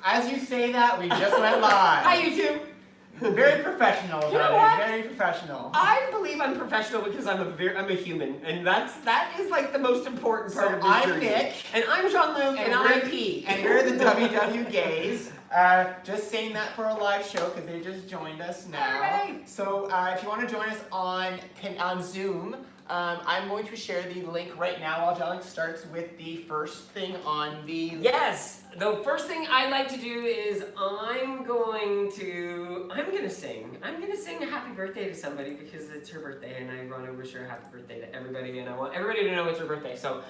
As you say that, we just went live. Hi, YouTube. Very professional, You know what? Very professional. I believe I'm professional because I'm a human, and that is like the most important part of this I'm journey. Nick, and I'm Jean-Luc, and I'm P. And we're the WW Gays. Just saying that for a live show because they just joined us now. Alright. So if you want to join us on Zoom, I'm going to share the link right now while Jean-Luc starts with the first thing on the... Yes! The first thing I'd like to do is I'm gonna sing a happy birthday to somebody because it's her birthday and I want to wish her a happy birthday to everybody and I want everybody to know it's her birthday. So,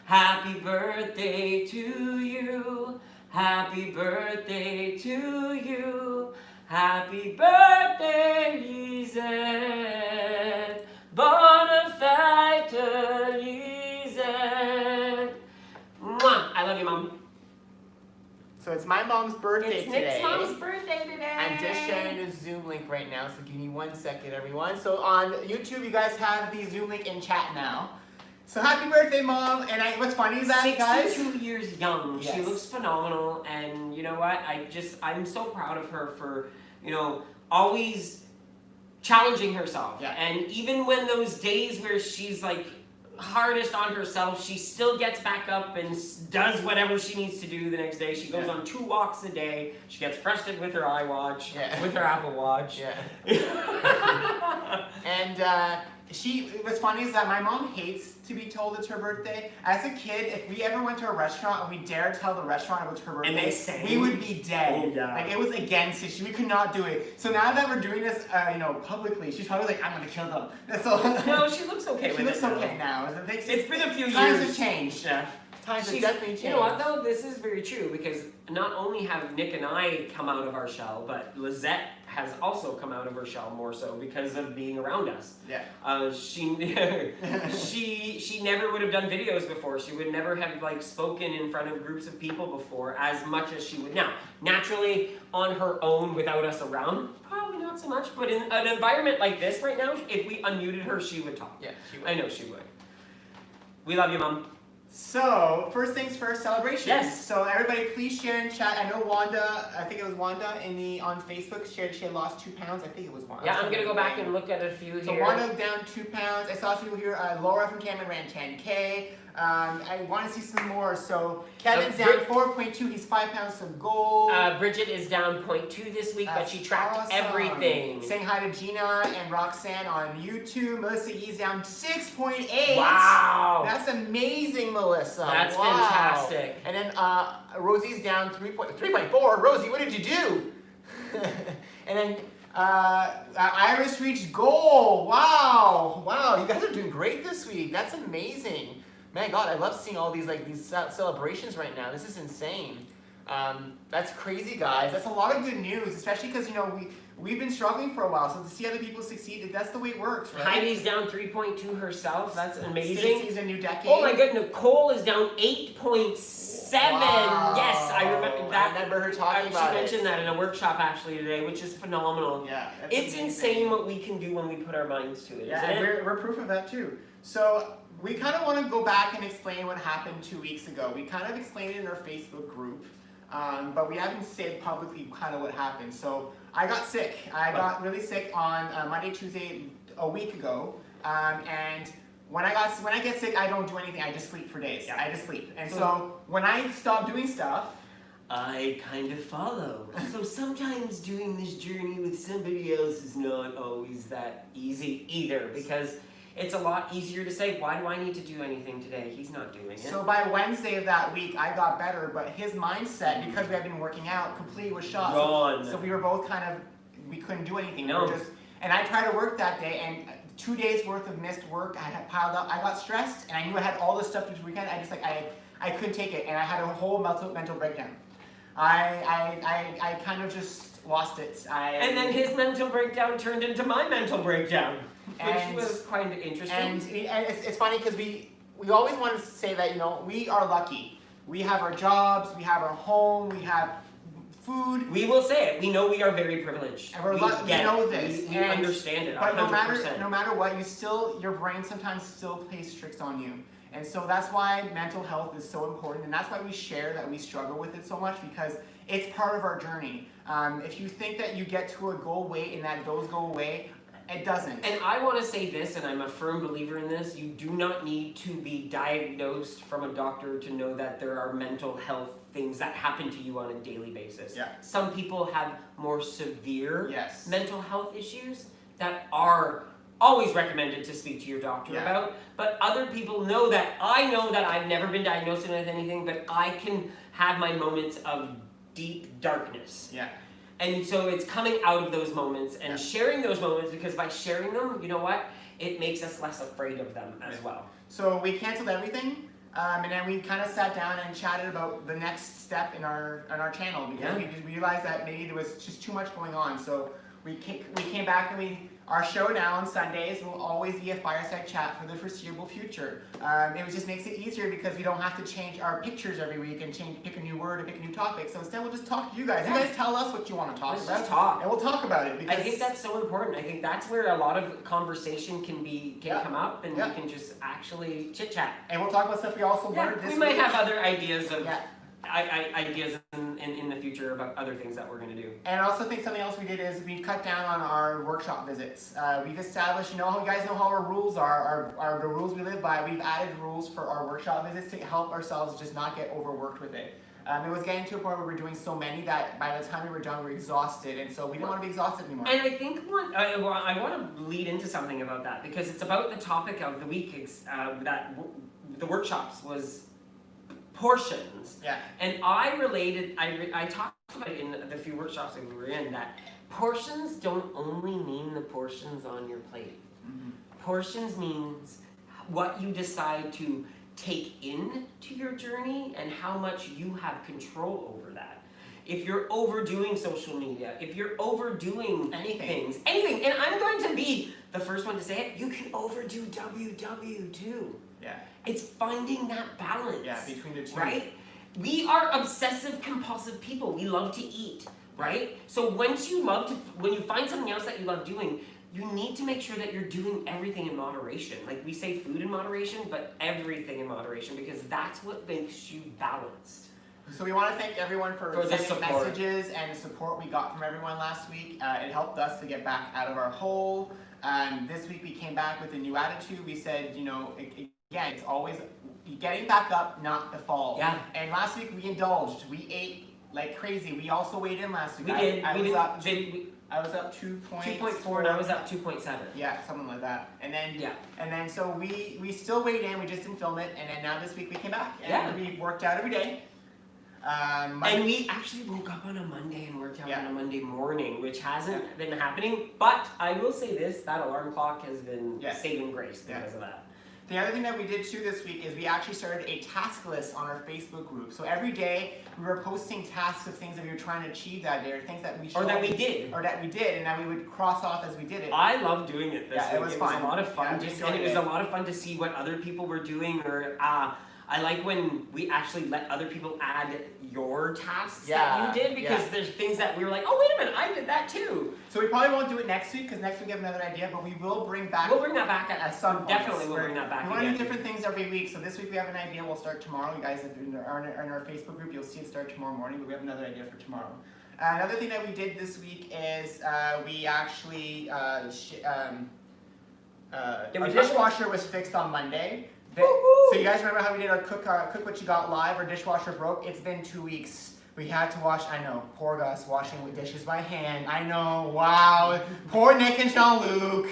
happy birthday to you, happy birthday to you, happy birthday, Lisette, bonafide Lisette. Mwah! I love you, Mom. So it's my mom's birthday today. It's Nick's mom's birthday today. I'm just sharing the Zoom link right now, so give me 1 second, everyone. So on YouTube, you guys have the Zoom link in chat now. So happy birthday, Mom! And what's funny is that, guys? 62 years young. Yes. She looks phenomenal, and you know what? I'm so proud of her for, always challenging herself. Yeah. And even when those days where she's like hardest on herself, she still gets back up and does whatever she needs to do the next day. She goes on 2 walks a day. She gets frustrated with her iWatch, with her Apple Watch. Yeah. And what's funny is that my mom hates to be told it's her birthday. As a kid, if we ever went to a restaurant and we dared tell the restaurant it was her birthday, and they sang, we would be dead. Oh, yeah. Like it was against it. We could not do it. So now that we're doing this, publicly, she's probably like, I'm gonna kill them. So no, she looks okay with it. She looks okay now. It's been a few years. Times have changed. Yeah. Times have definitely changed. You know what though? This is very true because not only have Nick and I come out of our shell, but Lisette has also come out of her shell more so because of being around us. Yeah. She never would have done videos before. She would never have spoken in front of groups of people before as much as she would now. Naturally, on her own without us around, probably not so much. But in an environment like this right now, if we unmuted her, she would talk. Yeah, she would. I know she would. We love you, Mom. So, first things first, celebrations. Yes. So everybody please share in chat. I know Wanda, I think it was Wanda on Facebook shared she had lost 2 pounds. I think it was Wanda. Yeah, I'm going to go back and look at a few here. So Wanda down 2 pounds. I saw some people here. Laura from Cameron ran 10K. I want to see some more. So Kevin's down 4.2. He's 5 pounds of gold. Bridget is down 0.2 this week, but she tracked everything. Saying hi to Gina and Roxanne on YouTube. Melissa E's down 6.8. Wow. That's amazing, Melissa. That's fantastic. And then Rosie's down 3.4. Rosie, what did you do? And then Iris reached goal. Wow. You guys are doing great this week. That's amazing. Man, God, I love seeing all these celebrations right now. This is insane. That's crazy, guys. That's a lot of good news, especially because we've been struggling for a while. So to see other people succeed, that's the way it works, right? Heidi's down 3.2 herself. That's amazing. Stacey's a new decade. Oh my God, Nicole is down 8.7. Wow. Yes, I remember that. I remember her talking about She mentioned that in a workshop actually today, which is phenomenal. Yeah, it's insane what we can do when we put our minds to it. Yeah, isn't and it? we're proof of that too. So we kind of want to go back and explain what happened 2 weeks ago. We kind of explained it in our Facebook group, but we haven't said publicly kind of what happened. So I got sick. I got really sick on Monday, Tuesday, a week ago, and when I get sick, I don't do anything. I just sleep for days. I just sleep. And so when I stop doing stuff, I kind of follow. So sometimes doing this journey with somebody else is not always that easy either, because it's a lot easier to say, why do I need to do anything today? He's not doing it. So by Wednesday of that week, I got better, but his mindset, because we had been working out, completely was shot. So we were both we couldn't do anything. No. And I tried to work that day, and 2 days worth of missed work, I had piled up. I got stressed, and I knew I had all this stuff to do this weekend. I couldn't take it, and I had a whole mental breakdown. I kind of just lost it. And then his mental breakdown turned into my mental breakdown, which was quite interesting. And it's funny because we always want to say that, we are lucky. We have our jobs, we have our home, we have food. We will say it. We know we are very privileged. And we know this. We understand it. But 100%. no matter what, your brain sometimes still plays tricks on you. And so that's why mental health is so important, and that's why we share that we struggle with it so much, because it's part of our journey. If you think that you get to a goal weight and that those go away, it doesn't. And I want to say this, and I'm a firm believer in this, you do not need to be diagnosed from a doctor to know that there are mental health things that happen to you on a daily basis. Yeah. Some people have more severe Yes. mental health issues that are always recommended to speak to your doctor about, but other people know that I've never been diagnosed with anything, but I can have my moments of deep darkness. Yeah. And so it's coming out of those moments and sharing those moments, because by sharing them, you know what? It makes us less afraid of them as well. So we canceled everything, and then we kind of sat down and chatted about the next step in our channel, because we realized that maybe there was just too much going on. So we came back, and our show now on Sundays will always be a fireside chat for the foreseeable future. It just makes it easier because we don't have to change our pictures every week and pick a new word or pick a new topic. So instead we'll just talk to you guys. You guys tell us what you want to talk about. Let's just talk. And we'll talk about it. Because I think that's so important. I think that's where a lot of conversation can come up, and we can just actually chit chat. And we'll talk about stuff we also learned this week. We might have other ideas of ideas in the future about other things that we're going to do. And I also think something else we did is we cut down on our workshop visits. We've established, you guys know how our rules are, the rules we live by. We've added rules for our workshop visits to help ourselves just not get overworked with it. It was getting to a point where we were doing so many that by the time we were done, we were exhausted, and so we didn't want to be exhausted anymore. And I think I want to lead into something about that, because it's about the topic of the week that the workshops was portions. Yeah. And I talked about it in the few workshops that we were in, that portions don't only mean the portions on your plate. Mm-hmm. Portions means what you decide to take in to your journey and how much you have control over that. If you're overdoing social media, if you're overdoing anything, and I'm going to be the first one to say it, you can overdo WW too. Yeah. It's finding that balance. Yeah, between the two. Right? We are obsessive compulsive people. We love to eat, right? So when you find something else that you love doing, you need to make sure that you're doing everything in moderation. Like we say food in moderation, but everything in moderation, because that's what makes you balanced. So we want to thank everyone for the sending support. messages and the support we got from everyone last week. It helped us to get back out of our hole. This week we came back with a new attitude. We said, again, it's always getting back up, not the fall. Yeah. And last week we indulged. We ate like crazy. We also weighed in last week. I was up 2.4 and I was up 2.7. Yeah, something like that. And then so we still weighed in. We just didn't film it. And then now this week we came back and we worked out every day. And we actually woke up on a Monday and worked out on a Monday morning, which hasn't been happening. But I will say this: that alarm clock has been saving grace because of that. The other thing that we did too this week is we actually started a task list on our Facebook group. So every day we were posting tasks of things that we were trying to achieve that day, or things that we or that we did, and that we would cross off as we did it. I love doing it this week. It was fun. A lot of fun. And it was a lot of fun to see what other people were doing, or I like when we actually let other people add your tasks that you did, because there's things that we were like, oh wait a minute, I did that too. So we probably won't do it next week, because next week we have another idea, but we will bring back. We'll bring that back at some point. Definitely, we'll bring that back. We want to do different things every week. So this week we have an idea. We'll start tomorrow. You guys, if you're in our Facebook group, you'll see it start tomorrow morning. But we have another idea for tomorrow. Another thing that we did this week is we actually our dishwasher was fixed on Monday. So you guys remember how we did our cook what you got live? Our dishwasher broke. It's been 2 weeks. We had to wash. I know, poor Gus washing with dishes by hand. I know. Wow. Poor Nick and Jean-Luc.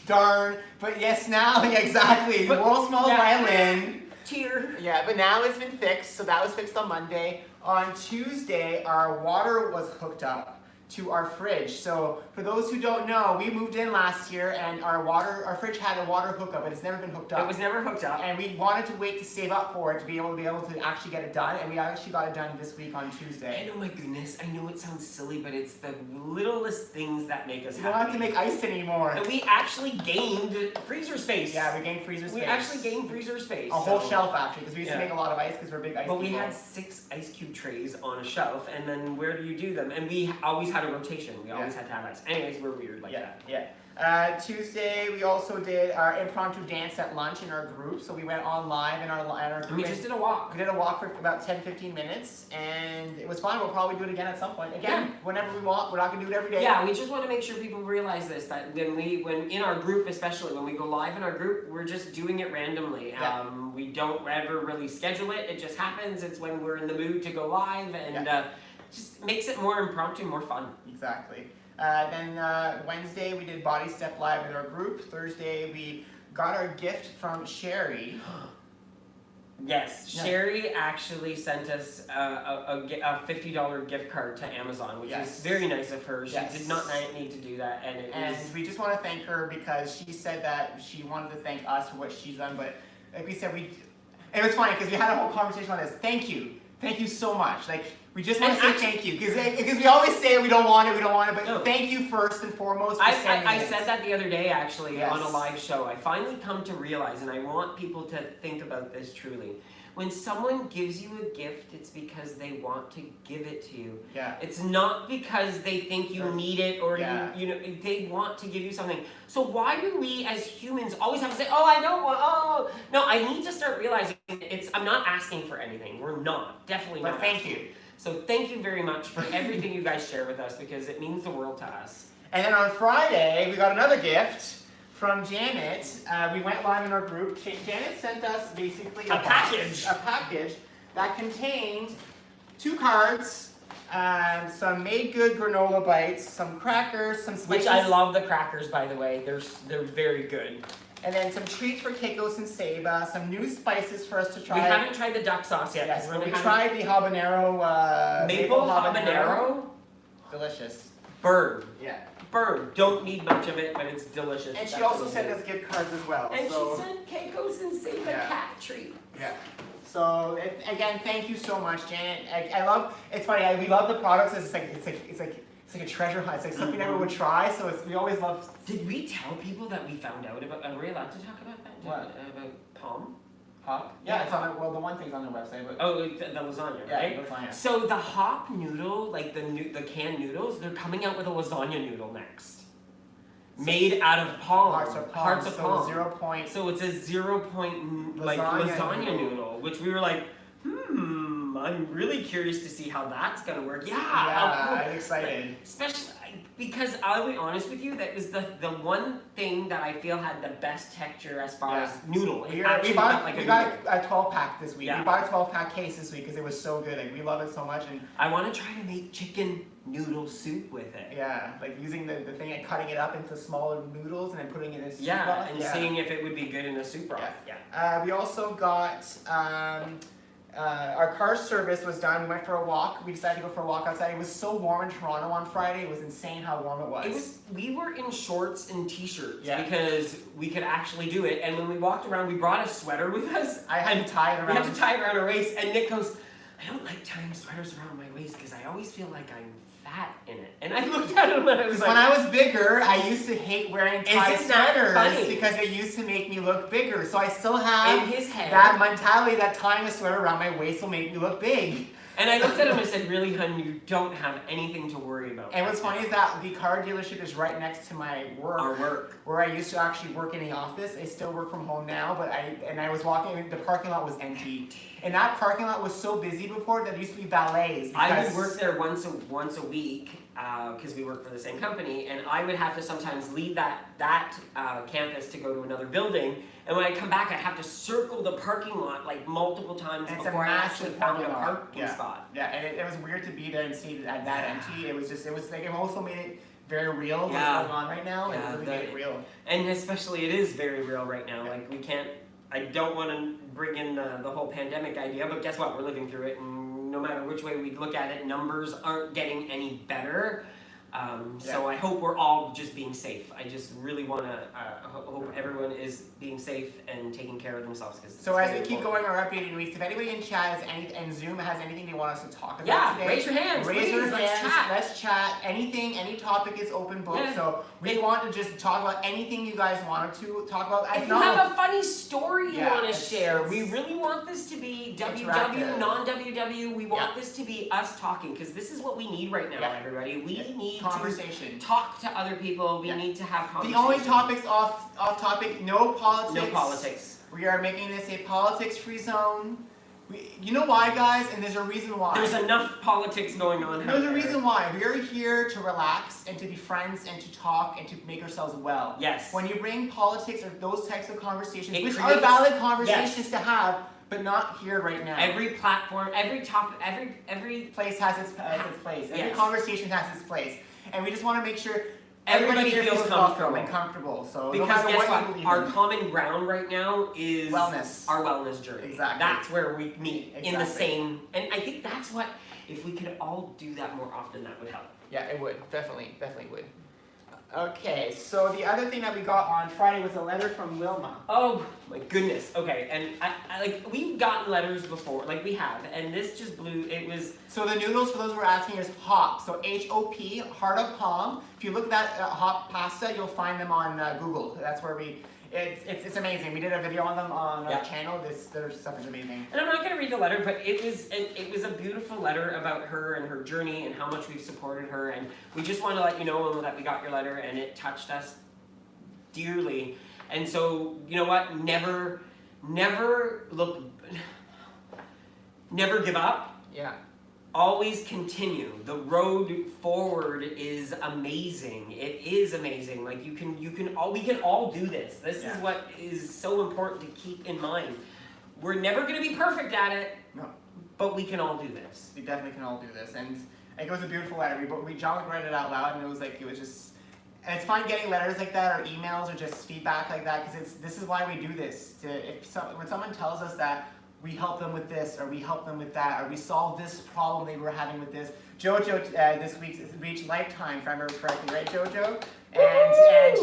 Darn. But yes, now exactly. The world's smallest violin. Tear. Yeah, but now it's been fixed. So that was fixed on Monday. On Tuesday, our water was hooked up to our fridge. So for those who don't know, we moved in last year and our fridge had a water hookup, but it's never been hooked up. It was never hooked up. And we wanted to wait to save up for it to be able to actually get it done, and we actually got it done this week on Tuesday. And oh my goodness, I know it sounds silly, but it's the littlest things that make us happy. We don't have to make ice anymore. And we actually gained freezer space. Yeah, we gained freezer space. We actually gained freezer space. A whole shelf actually, because we used to make a lot of ice because we're big ice people. But we had 6 ice cube trays on a shelf, and then where do you do them? And we always had a rotation. We always had to have ice. Anyways, we're weird like that. Yeah. Tuesday, we also did our impromptu dance at lunch in our group. So we went on live in our group. And we just did a walk. We did a walk for about 10-15 minutes, and it was fun. We'll probably do it again at some point. Again, whenever we want. We're not going to do it every day. Yeah, we just want to make sure people realize this, that when in our group, especially when we go live in our group, we're just doing it randomly. Yeah. We don't ever really schedule it. It just happens. It's when we're in the mood to go live, and just makes it more impromptu, more fun. Exactly. Then Wednesday we did Body Step Live in our group. Thursday we got our gift from Sherry. Yes, Sherry actually sent us a $50 gift card to Amazon, which is very nice of her. She did not need to do that, and we just want to thank her because she said that she wanted to thank us for what she's done. But like we said, it was funny because we had a whole conversation on this. Thank you so much. Like. We just want to say thank you because we always say we don't want it, but thank you first and foremost for sending I it. said that the other day actually on a live show. I finally come to realize, and I want people to think about this truly. When someone gives you a gift, it's because they want to give it to you. Yeah. It's not because they think you need it or you know they want to give you something. So why do we as humans always have to say, "Oh, I don't want." Oh, no, I need to start realizing I'm not asking for anything. We're not. Definitely not. But thank you. So thank you very much for everything you guys share with us because it means the world to us. And then on Friday, we got another gift from Janet. We went live in our group. Janet sent us basically a package that contained 2 cards, some made good granola bites, some crackers, some spices. Which I love the crackers, by the way. They're very good. And then some treats for Keikos and Saba, some new spices for us to try. We haven't tried the duck sauce yet. Yes, we tried the habanero. Maple habanero? Delicious. Bird. Yeah. Bird. Don't need much of it, but it's delicious. And she also sent us gift cards as well. And she sent Keikos and Saba cat treats. Yeah. So again, thank you so much, Janet. I love. It's funny. We love the products. It's like a treasure hunt. It's like something we never would try. So we always love. Did we tell people that we found out about? Are we allowed to talk about that? What? About Palm? Hop? Yeah, it's on. Well, the one thing's on their website. But the lasagna, right? Yeah, lasagna. So the hop noodle, like the canned noodles, they're coming out with a lasagna noodle next. Made out of palm. Hearts of palm. 0 point. So it's a 0 point like lasagna noodle, which we were like, I'm really curious to see how that's gonna work. Yeah, I'm excited. Especially because I'll be honest with you, that was the one thing that I feel had the best texture as far as noodle. We got a 12-pack this week. Yeah. We bought a 12-pack case this week because it was so good. Like we love it so much, and I want to try to make chicken noodle soup with it. Yeah, like using the thing and cutting it up into smaller noodles and then putting it in a soup broth. Yeah, and seeing if it would be good in a soup broth. Yeah. We also got our car service was done. We went for a walk. We decided to go for a walk outside. It was so warm in Toronto on Friday. It was insane how warm it was. We were in shorts and t-shirts because we could actually do it. And when we walked around, we brought a sweater with us. I had to tie it around. We had to tie it around our waist. And Nick goes, I don't like tying sweaters around my waist because I always feel like I'm fat in it. And I looked at him and I was like, when I was bigger, I used to hate wearing tight sweaters because they used to make me look bigger. So I still have in his head that mentality that tying a sweater around my waist will make me look big. And I looked at him and said, really, hun, you don't have anything to worry about. And what's funny is that the car dealership is right next to my work. Our work. Where I used to actually work in the office. I still work from home now, but I was walking, the parking lot was empty. And that parking lot was so busy before that there used to be valets. I would work there once a week because we work for the same company, and I would have to sometimes leave that campus to go to another building. And when I come back, I'd have to circle the parking lot like multiple times before I actually found a parking spot. Yeah, and it was weird to be there and see that empty. It was like it also made it very real what's going on right now. Yeah, it really made it real. And especially it is very real right now. Yeah. Like we can't. I don't want to bring in the whole pandemic idea, but guess what? We're living through it, and no matter which way we look at it, numbers aren't getting any better. So I hope we're all just being safe. I just really want to hope everyone is being safe and taking care of themselves. So as we keep going our updated weeks, if anybody in chat has and Zoom has anything they want us to talk about today, raise your hands. Raise your hands. Chat. Let's chat. Anything, any topic is open book. Yeah. So we want to just talk about anything you guys wanted to talk about. If you have a funny story you want to share, we really want this to be WW, non-WW. We want this to be us talking, because this is what we need right now, everybody. We need conversation. To talk to other people. We need to have conversation. The only topics off topic, no politics. No politics. We are making this a politics-free zone. You know why, guys? And there's a reason why. There's enough politics going on. There's a reason why. We are here to relax and to be friends and to talk and to make ourselves well. Yes. When you bring politics or those types of conversations, which are valid conversations to have, but not here right now. Every platform, every topic, every place has its place. Every conversation has its place. And we just want to make sure everybody feels comfortable. So because no matter guess what you believe our in, common ground right now is wellness. Our wellness journey. Exactly. That's where we meet in the same. And I think that's what, if we could all do that more often, that would help. Yeah, it would. Definitely would. Okay, so the other thing that we got on Friday was a letter from Wilma. Oh my goodness. Okay, and I like, we've gotten letters before, like we have, and this just blew. It was. So the noodles, for those who are asking, is HOP. So HOP, heart of palm. If you look at that HOP pasta, you'll find them on Google. That's where we. It's amazing. We did a video on them on our channel. Their stuff is amazing. And I'm not going to read the letter, but it was a beautiful letter about her and her journey and how much we've supported her. And we just want to let you know that we got your letter and it touched us dearly. And so, you know what? Never give up. Yeah. Always continue. The road forward is amazing. It is amazing. Like we can all do this. This is what is so important to keep in mind. We're never going to be perfect at it. No. But we can all do this. We definitely can all do this. And it was a beautiful letter. Jean-Luc read it out loud, and it was just. And it's fun getting letters like that, or emails, or just feedback like that, because this is why we do this. When someone tells us that we help them with this, or we help them with that, or we solve this problem they were having with this. Jojo this week reached lifetime, if I remember correctly, right, Jojo? And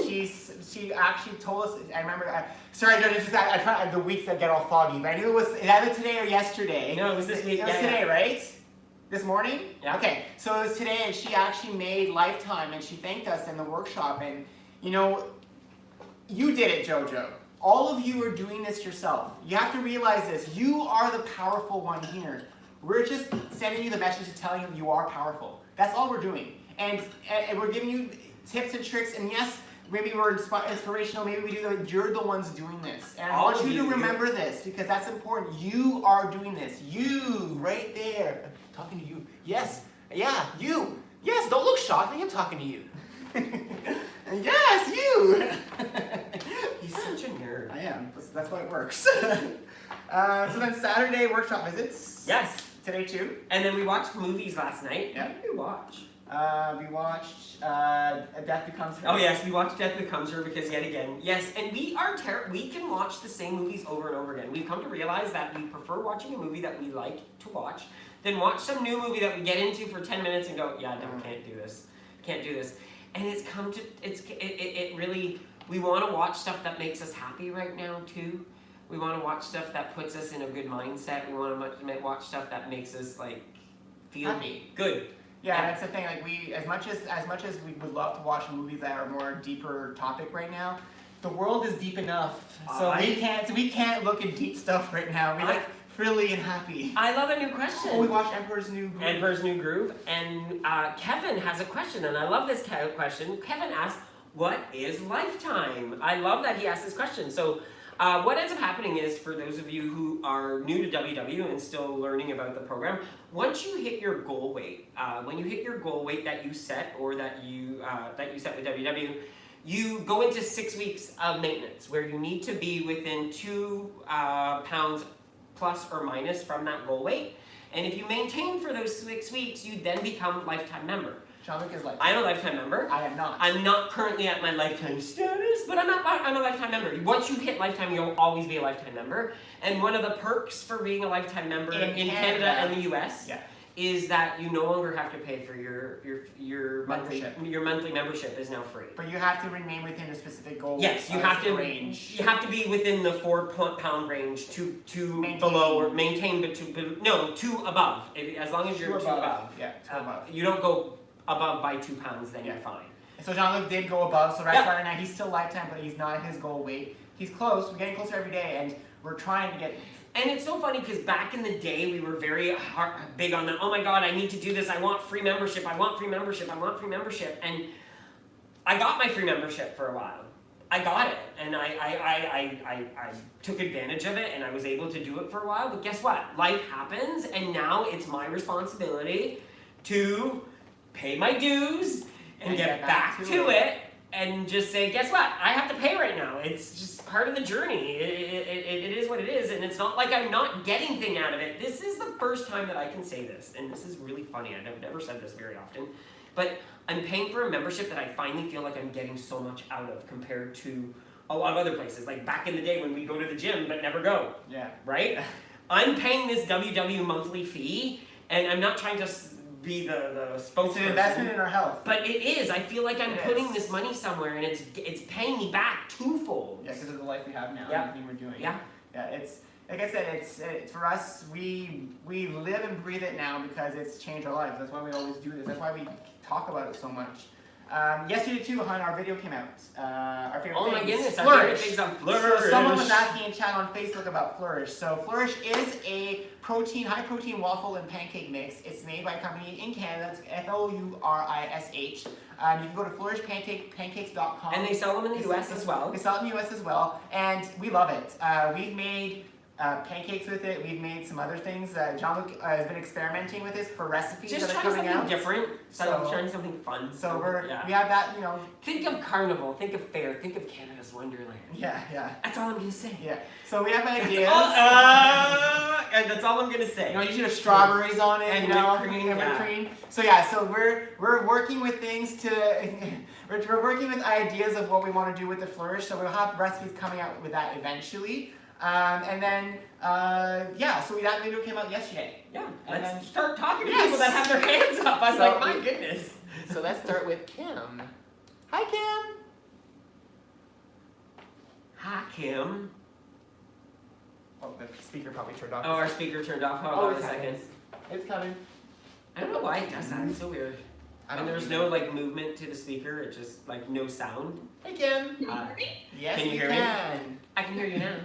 she actually told us. I remember. Sorry, Jojo. I try the weeks that get all foggy, but I knew it was either today or yesterday. No, it was this week. It was today, right? This morning? Yeah. Okay, so it was today, and she actually made lifetime, and she thanked us in the workshop. And you know, you did it, Jojo. All of you are doing this yourself. You have to realize this. You are the powerful one here. We're just sending you the message to tell you you are powerful. That's all we're doing. And we're giving you tips and tricks. And yes, maybe we're inspirational. Maybe we do that. You're the ones doing this. And I want you to remember this, because that's important. You are doing this. You, right there. I'm talking to you. Yes. Yeah, you. Yes, don't look shocked. I am talking to you. Yes, you. He's such a nerd. I am. That's why it works. So then Saturday workshop visits. Yes. Today too. And then we watched movies last night. Yeah. What did we watch? We watched Death Becomes Her. Oh yes, we watched Death Becomes Her because yet again, yes, and we can watch the same movies over and over again. We've come to realize that we prefer watching a movie that we like to watch than watch some new movie that we get into for 10 minutes and go, yeah, no, can't do this. And it's come to, it really, we want to watch stuff that makes us happy right now too. We want to watch stuff that puts us in a good mindset. We want to watch stuff that makes us like feel happy. Good. Yeah, that's the thing. Like as much as we would love to watch movies that are more deeper topic right now, the world is deep enough. So we can't look at deep stuff right now. We like frilly and happy. I love a new question. Oh, we watched Emperor's New Groove. Emperor's New Groove, and Kevin has a question, and I love this question. Kevin asked, "What is lifetime?" I love that he asked this question. So. What ends up happening is, for those of you who are new to WW and still learning about the program, once you hit your goal weight, when you hit your goal weight that you set or that you set with WW, you go into 6 weeks of maintenance where you need to be within 2 pounds plus or minus from that goal weight. And if you maintain for those 6 weeks, you then become a lifetime member. Jean-Luc is lifetime. I'm a lifetime member. I am not. I'm not currently at my lifetime status, but I'm a lifetime member. Once you hit lifetime, you'll always be a lifetime member. And one of the perks for being a lifetime member in Canada and the US is that you no longer have to pay for your monthly membership is now free. But you have to remain within a specific goal. Yes, you have to range. You have to be within the £4 range to maintain. below or maintain, but to above. As long as you're two above. Yeah, two above. You don't go above by £2, then you're fine. So Jean-Luc did go above, so right now he's still lifetime, but he's not at his goal weight. He's close, we're getting closer every day, and we're trying to get... And it's so funny because back in the day, we were very big on the, oh my God, I need to do this, I want free membership, I want free membership, I want free membership. And I got my free membership for a while. I got it, and I took advantage of it, and I was able to do it for a while, but guess what? Life happens, and now it's my responsibility to pay my dues and get back to it. And just say, guess what? I have to pay right now. It's just part of the journey. It is what it is, and it's not like I'm not getting anything out of it. This is the first time that I can say this, and this is really funny. I've never said this very often, but I'm paying for a membership that I finally feel like I'm getting so much out of compared to a lot of other places. Like back in the day when we go to the gym but never go. Yeah. Right? I'm paying this WW monthly fee, and I'm not trying to be the spokesperson. It's an investment in our health. But it is. I feel like I'm putting this money somewhere, and it's paying me back twofold. Yeah, because of the life we have now, Yeah. everything we're doing. Yeah. Yeah, it's like I said, it's for us. We live and breathe it now because it's changed our lives. That's why we always do this. That's why we talk about it so much. Yesterday too, hun, our video came out. Our favorite Oh things. my goodness, our Flourish. favorite things on Flourish. So someone was asking in chat on Facebook about Flourish. So Flourish is a high protein waffle and pancake mix. It's made by a company in Canada. It's Flourish. You can go to flourishpancakes.com. And they sell them in the US as well. They sell it in the US as well, and we love it. We've made pancakes with it. We've made some other things. Jean-Luc has been experimenting with this for recipes Just that are trying coming something out. different. Trying something fun. So we have that, Think of carnival. Think of fair. Think of Canada's Wonderland. Yeah. That's all I'm gonna say. Yeah. So we have ideas. And that's all I'm gonna say. Usually there's strawberries on it, and whipped cream. So so we're working with things to we're working with ideas of what we want to do with the Flourish. So we'll have recipes coming out with that eventually. And then so that video came out yesterday. Yeah. And Let's start talking to people that have their hands up. I was like, my goodness. So let's start with Kim. Hi, Kim. Hi, Kim. Oh, the speaker probably turned off. Oh, our speaker turned off. Hold on a second. It's coming. I don't know why it does that. It's so weird. And there's no movement to the speaker. It's just no sound. Hey, Kim. Yes, can you hear me? I can hear you now.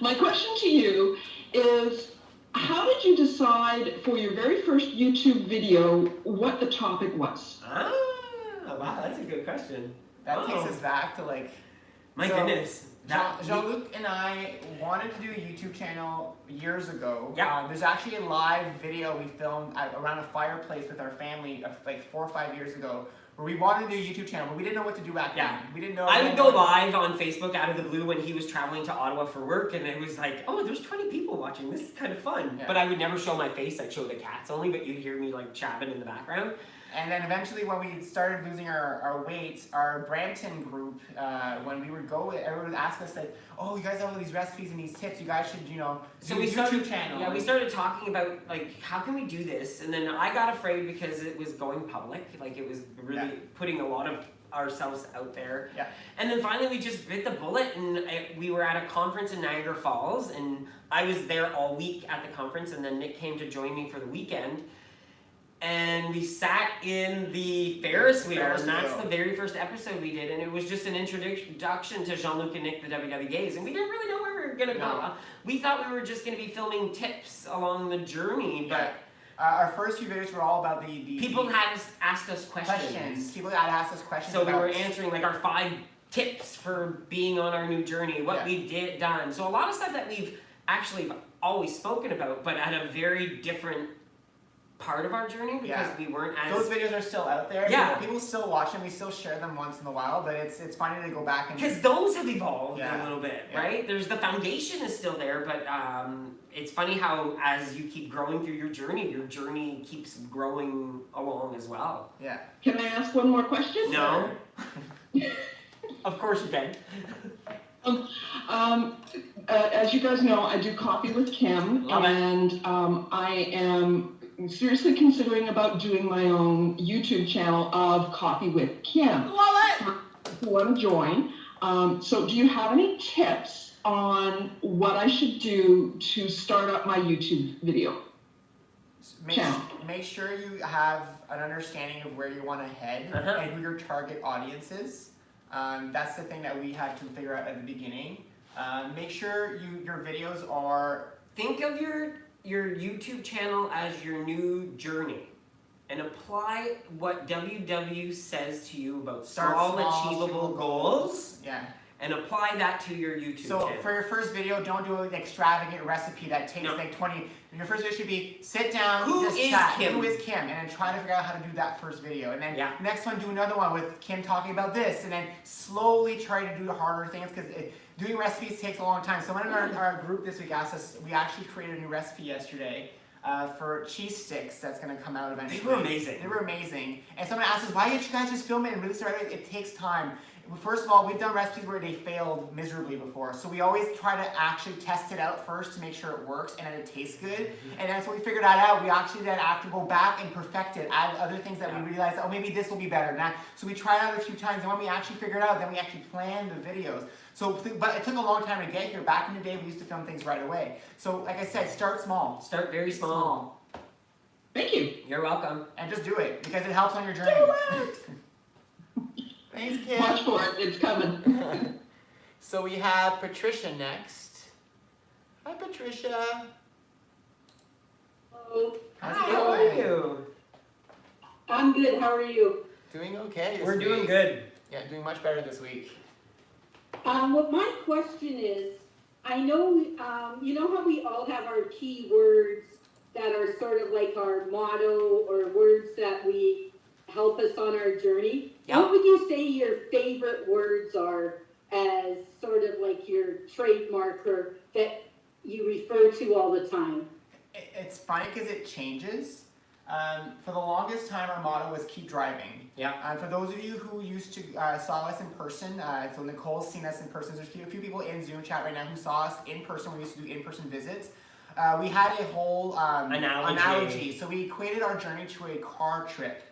My question to you is, how did you decide for your very first YouTube video what the topic was? Wow, that's a good question. That takes us back to my goodness. Jean-Luc and I wanted to do a YouTube channel years ago. Yeah. There's actually a live video we filmed around a fireplace with our family 4 or 5 years ago, where we wanted to do a YouTube channel, but we didn't know what to do back then. We didn't know. I would go live on Facebook out of the blue when he was traveling to Ottawa for work, and it was like, oh, there's 20 people watching. This is kind of fun. Yeah. But I would never show my face. I'd show the cats only, but you'd hear me chapping in the background. And then eventually when we started losing our weight, our Brampton group, when we would go, everyone would ask us oh, you guys have all these recipes and these tips, you guys should, do a YouTube channel. Yeah, we started talking about, how can we do this? And then I got afraid because it was going public. It was really putting a lot of ourselves out there. Yeah. And then finally we just bit the bullet, and we were at a conference in Niagara Falls, and I was there all week at the conference, and then Nick came to join me for the weekend. And we sat in the Ferris wheel, and that's the very first episode we did, and it was just an introduction to Jean-Luc and Nick, the WW Gays, and we didn't really know where we were going to go. We thought we were just going to be filming tips along the journey, but... our first few videos were all about the people had asked us questions. People had asked us questions. So we were answering our 5 tips for being on our new journey, what we've done. So a lot of stuff that we've actually always spoken about, but at a very different part of our journey because we weren't as... Those videos are still out there. Yeah. People still watch them. We still share them once in a while, but it's funny to go back and... Because those have evolved a little bit, right? There's the foundation is still there, but it's funny how as you keep growing through your journey keeps growing along as well. Yeah. Can I ask one more question? No. Of course you can. As you guys know, I do Coffee with Kim, Love it. and I am seriously considering about doing my own YouTube channel of Coffee with Kim. Love it. If you want to join. So do you have any tips on what I should do to start up my YouTube video channel? Make sure you have an understanding of where you want to head and who your target audience is. That's the thing that we had to figure out at the beginning. Make sure your videos are... Think of your YouTube channel as your new journey, and apply what WW says to you about small achievable goals. Yeah. And apply that to your YouTube channel. So for your first video, don't do an extravagant recipe that takes like 20. Your first video should be sit down, Who just is chat. Kim? Who is Kim? And then try to figure out how to do that first video. And then next one, do another one with Kim talking about this. And then slowly try to do the harder things, because doing recipes takes a long time. Someone in our group this week asked us, we actually created a new recipe yesterday for cheese sticks that's going to come out eventually. They were amazing. They were amazing. And someone asked us, why didn't you guys just film it and really start it? It takes time. First of all, we've done recipes where they failed miserably before, so we always try to actually test it out first to make sure it works and that it tastes good. And then so we figured that out, we actually then have to go back and perfect it, add other things that we realized, oh, maybe this will be better. So we tried out a few times, and when we actually figured it out, then we actually planned the videos. So, but it took a long time to get here. Back in the day, we used to film things right away. So, like I said, start small. Start very small. Thank you. You're welcome. And just do it, because it helps on your journey. Thanks, Kim. Watch for it. It's coming. So we have Patricia next. Hi, Patricia. Hello. How's Hi, it how are going? you? I'm good. How are you? Doing okay this We're week. doing good. Yeah, doing much better this week. What my question is, I know, you know how we all have our key words that are sort of like our motto, or words that we help us on our journey? Yep. What would you say your favorite words are, as sort of like your trademark, or that you refer to all the time? It's funny because it changes. For the longest time, our motto was keep driving. Yeah. For those of you who used to saw us in person, so Nicole's seen us in person. There's a few people in Zoom chat right now who saw us in person. We used to do in-person visits. We had a whole analogy. So we equated our journey to a car trip.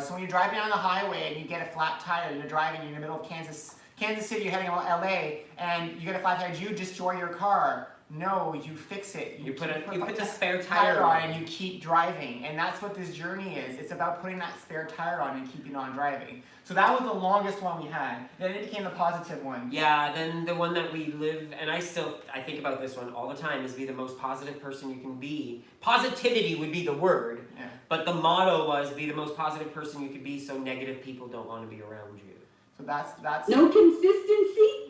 So when you're driving down the highway and you get a flat tire, you're driving, you're in the middle of Kansas City, you're heading to LA, and you get a flat tire, do you destroy your car? No, you fix it. You put the spare tire tire on and you keep driving. And that's what this journey is. It's about putting that spare tire on and keeping on driving. So that was the longest one we had. Then it became the positive one. Yeah, then the one that we live, and I think about this one all the time, is be the most positive person you can be. Positivity would be the word, but the motto was be the most positive person you could be, so negative people don't want to be around you. So that's No consistency?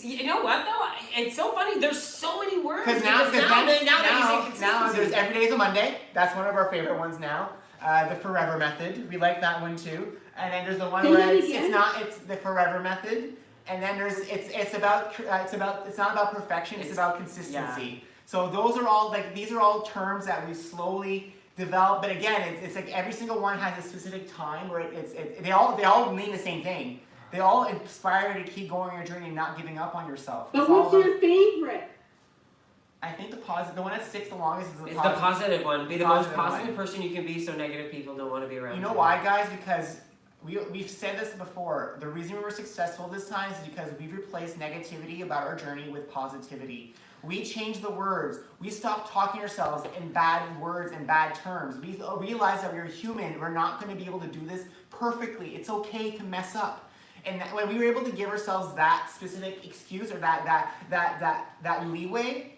You know what though? It's so funny. There's so many words. Because now that you say there's consistency. every day's a Monday. That's one of our favorite ones now. The forever method. We like that one too. And then there's the one where it's the forever method. And then it's not about perfection. It's about consistency. Yeah. So those are all these are all terms that we slowly developed. But again, it's like every single one has a specific time where they all mean the same thing. They all inspire you to keep going on your journey and not giving up on yourself. But what's your favorite? I think the one that sticks the longest is the positive one. Be the most positive one. person you can be, so negative people don't want to be around you. You know why, guys? Because we've said this before. The reason we were successful this time is because we've replaced negativity about our journey with positivity. We changed the words. We stopped talking ourselves in bad words and bad terms. We realized that we're human. We're not going to be able to do this perfectly. It's okay to mess up. And when we were able to give ourselves that specific excuse or that leeway,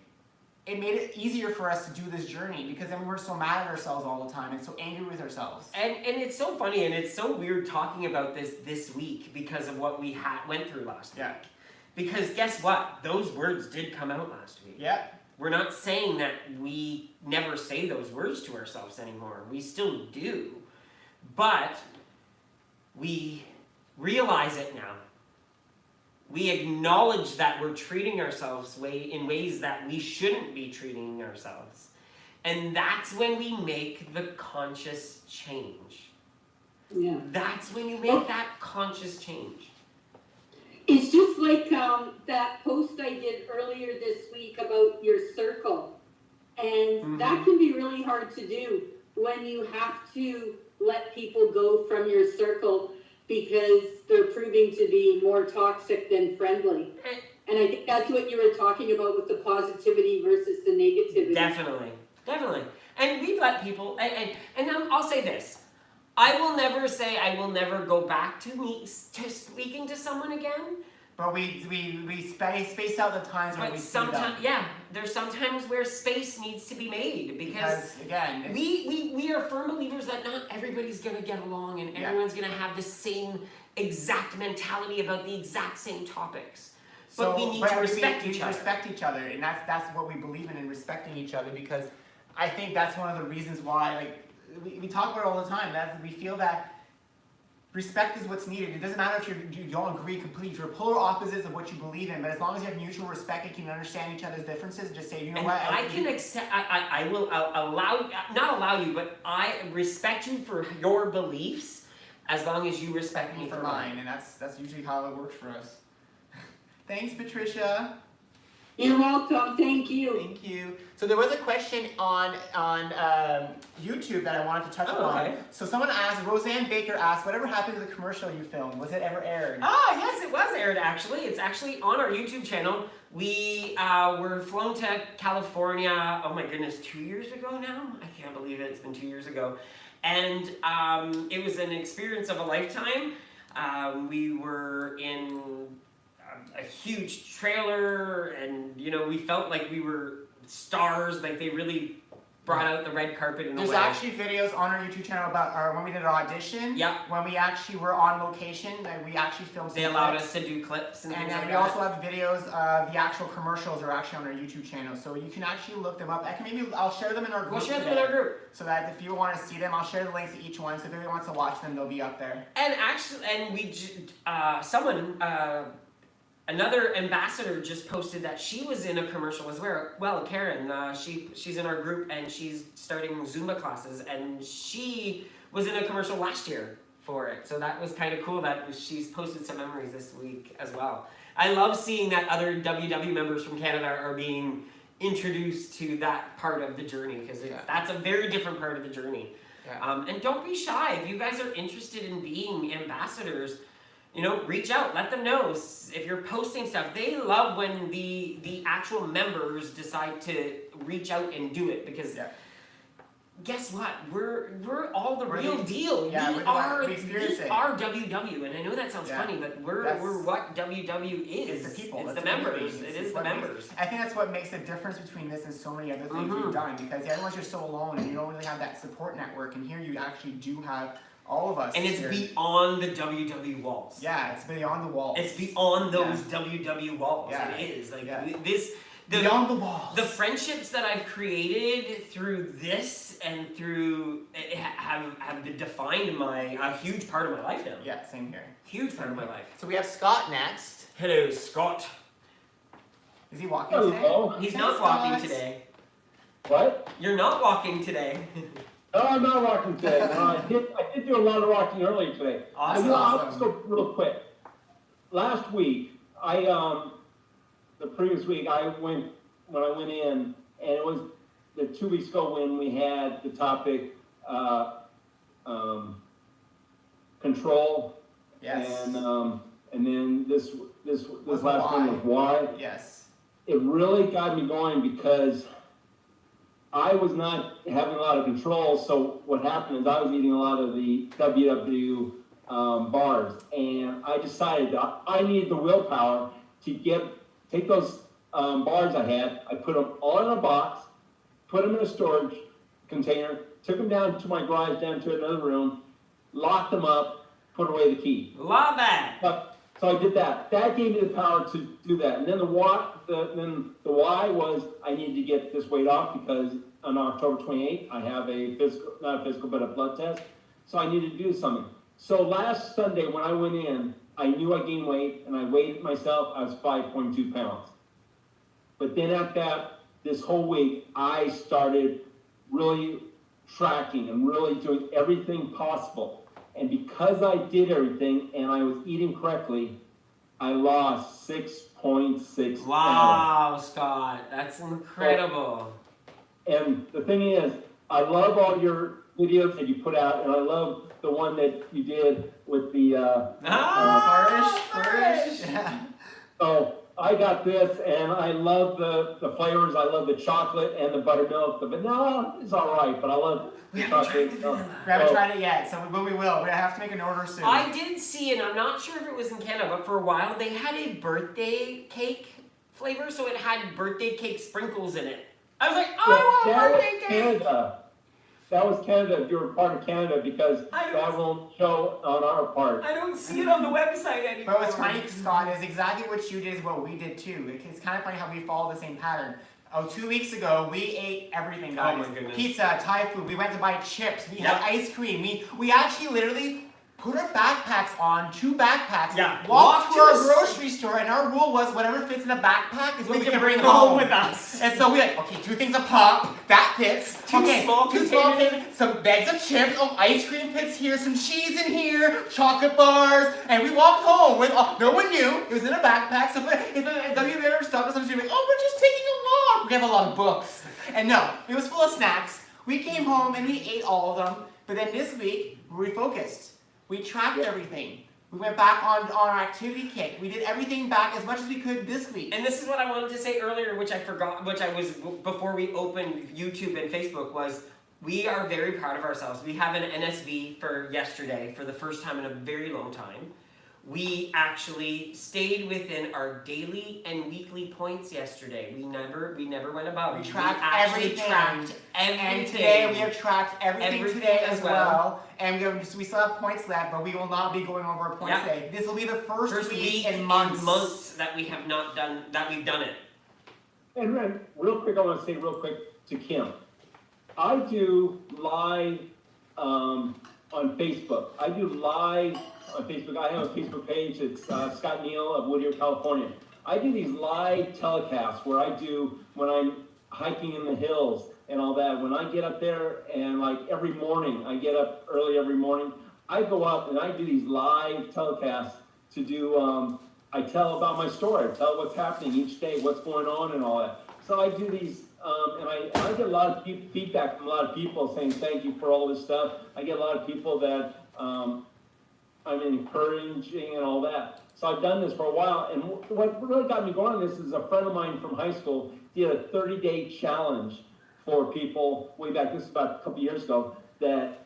it made it easier for us to do this journey, because then we weren't so mad at ourselves all the time and so angry with ourselves. And it's so funny, and it's so weird talking about this week because of what we went through last week. Because guess what? Those words did come out last week. Yeah. We're not saying that we never say those words to ourselves anymore. We still do. But we realize it now. We acknowledge that we're treating ourselves in ways that we shouldn't be treating ourselves. And that's when we make the conscious change. Yeah. That's when you make that conscious change. It's just like that post I did earlier this week about your circle. And that can be really hard to do when you have to let people go from your circle because they're proving to be more toxic than friendly. And I think that's what you were talking about with the positivity versus the negativity. Definitely. And we've let people, and I'll say this. I will never say I will never go back to speaking to someone again. But we space out the times when But we sometimes, yeah, there's sometimes where space needs to be made because again, we are firm believers that not everybody's gonna get along and everyone's gonna have the same exact mentality about the exact same topics. But we need to respect each other. Respect each other, and that's what we believe in respecting each other, because I think that's one of the reasons why, like, we talk about it all the time, that we feel that respect is what's needed. It doesn't matter if you don't agree completely. If you're polar opposites of what you believe in, but as long as you have mutual respect and can understand each other's differences, just say, you know what? I can accept. I will not allow you, but I respect you for your beliefs as long as you respect me for mine. And that's usually how it works for us. Thanks, Patricia. You're welcome. Thank you. Thank you. So there was a question on YouTube that I wanted to touch on. So someone asked, Roseanne Baker asked, whatever happened to the commercial you filmed? Was it ever aired? Ah, yes, it was aired actually. It's actually on our YouTube channel. We were flown to California, oh my goodness, 2 years ago now? I can't believe it, it's been 2 years ago. And it was an experience of a lifetime. We were in a huge trailer, and you know, we felt like we were stars. Like they really brought out the red carpet in a way. There's actually videos on our YouTube channel about when we did our audition. Yep. When we actually were on location, and we actually filmed some They allowed clips. us to do clips and things then like we that. also have videos of the actual commercials are actually on our YouTube channel, so you can actually look them up. I'll share them in our group. We'll share them in our group. So that if you want to see them, I'll share the links to each one. So if anyone wants to watch them, they'll be up there. And actually, and we another ambassador just posted that she was in a commercial as well. Karen, she's in our group and she's starting Zumba classes, and she was in a commercial last year for it. So that was kind of cool that she's posted some memories this week as well. I love seeing that other WW members from Canada are being introduced to that part of the journey, because that's a very different part of the journey. Yeah. And don't be shy. If you guys are interested in being ambassadors, you know, reach out, let them know. If you're posting stuff, they love when the actual members decide to reach out and do it, because guess what? We're all the real deal. Yeah, we are WW, and I know that sounds funny, but we're what WW is. It's the people. It's the members. It is the members. I think that's what makes the difference between this and so many other things we've done, because otherwise you're so alone and you don't really have that support network, and here you actually do have all of us. And it's beyond the WW walls. Yeah, it's beyond the walls. It's beyond those WW walls. Yeah. It is. Like this. Beyond the walls. The friendships that I've created through this and through have defined a huge part of my life now. Yeah, same here. Huge part of my life. So we have Scott next. Hello, Scott. Is he walking today? He's not walking today. What? You're not walking today. No, I'm not walking today. No, I did do a lot of walking earlier today. Awesome. I'll just go real quick. Last week, the previous week, when I went in, and it was the 2 weeks ago when we had the topic control. Yes. And then this last one was why. Yes. It really got me going because I was not having a lot of control, so what happened is I was eating a lot of the WW bars, and I decided that I needed the willpower to take those bars I had, I put them all in a box, put them in a storage container, took them down to my garage, down to another room, locked them up, put away the key. Love that. So I did that. That gave me the power to do that. And then the why was I needed to get this weight off, because on October 28th, I have not a physical, but a blood test. So I needed to do something. So last Sunday when I went in, I knew I gained weight, and I weighed myself, I was 5.2 pounds. But then this whole week, I started really tracking and really doing everything possible. And because I did everything and I was eating correctly, I lost 6.6 pounds. Wow, Scott, that's incredible. And the thing is, I love all your videos that you put out, and I love the one that you did with the Flourish. Yeah. So I got this, and I love the flavors. I love the chocolate and the buttermilk. The vanilla is all right, but I love the chocolate. We haven't tried it yet, but we will. We have to make an order soon. I did see, and I'm not sure if it was in Canada, but for a while they had a birthday cake flavor, so it had birthday cake sprinkles in it. I was like, oh, I want birthday cake! Canada. That was Canada, if you were part of Canada, because that won't show on our part. I don't see it on the website anymore. But what's funny, Scott, is exactly what you did is what we did too. It's kind of funny how we follow the same pattern. 2 weeks ago, we ate everything, guys. Oh my goodness. Pizza, Thai food, we went to buy chips, we had ice cream. We actually literally put our backpacks on, 2 backpacks, walked to our grocery store, and our rule was whatever fits in a backpack is what we can bring home with us. And so we like, okay, 2 things of pop, that fits. Two small things, some bags of chips, ice cream fits here, some cheese in here, chocolate bars, and we walked home with, no one knew, it was in a backpack, so if WB ever stopped us, we'd be like, oh, we're just taking a walk. We have a lot of books. And no, it was full of snacks. We came home and we ate all of them, but then this week, we refocused. We tracked everything. We went back on our activity kick. We did everything back as much as we could this week. And this is what I wanted to say earlier, which I forgot, before we opened YouTube and Facebook, was we are very proud of ourselves. We have an NSV for yesterday for the first time in a very long time. We actually stayed within our daily and weekly points yesterday. We never went above. We tracked everything. And today we have tracked everything today as well. And we still have points left, but we will not be going over our points today. This will be the first week in months that we have not done, that we've done it. And then, real quick, I want to say real quick to Kim. I do live on Facebook. I do live on Facebook. I have a Facebook page. It's Scott Neal of Whittier, California. I do these live telecasts where I do when I'm hiking in the hills and all that. When I get up there and like every morning, I get up early every morning, I go up and I do these live telecasts to do, I tell about my story, I tell what's happening each day, what's going on and all that. So I do these, and I get a lot of feedback from a lot of people saying thank you for all this stuff. I get a lot of people that I'm encouraging and all that. So I've done this for a while, and what really got me going on this is a friend of mine from high school did a 30-day challenge for people way back, this is about a couple years ago, that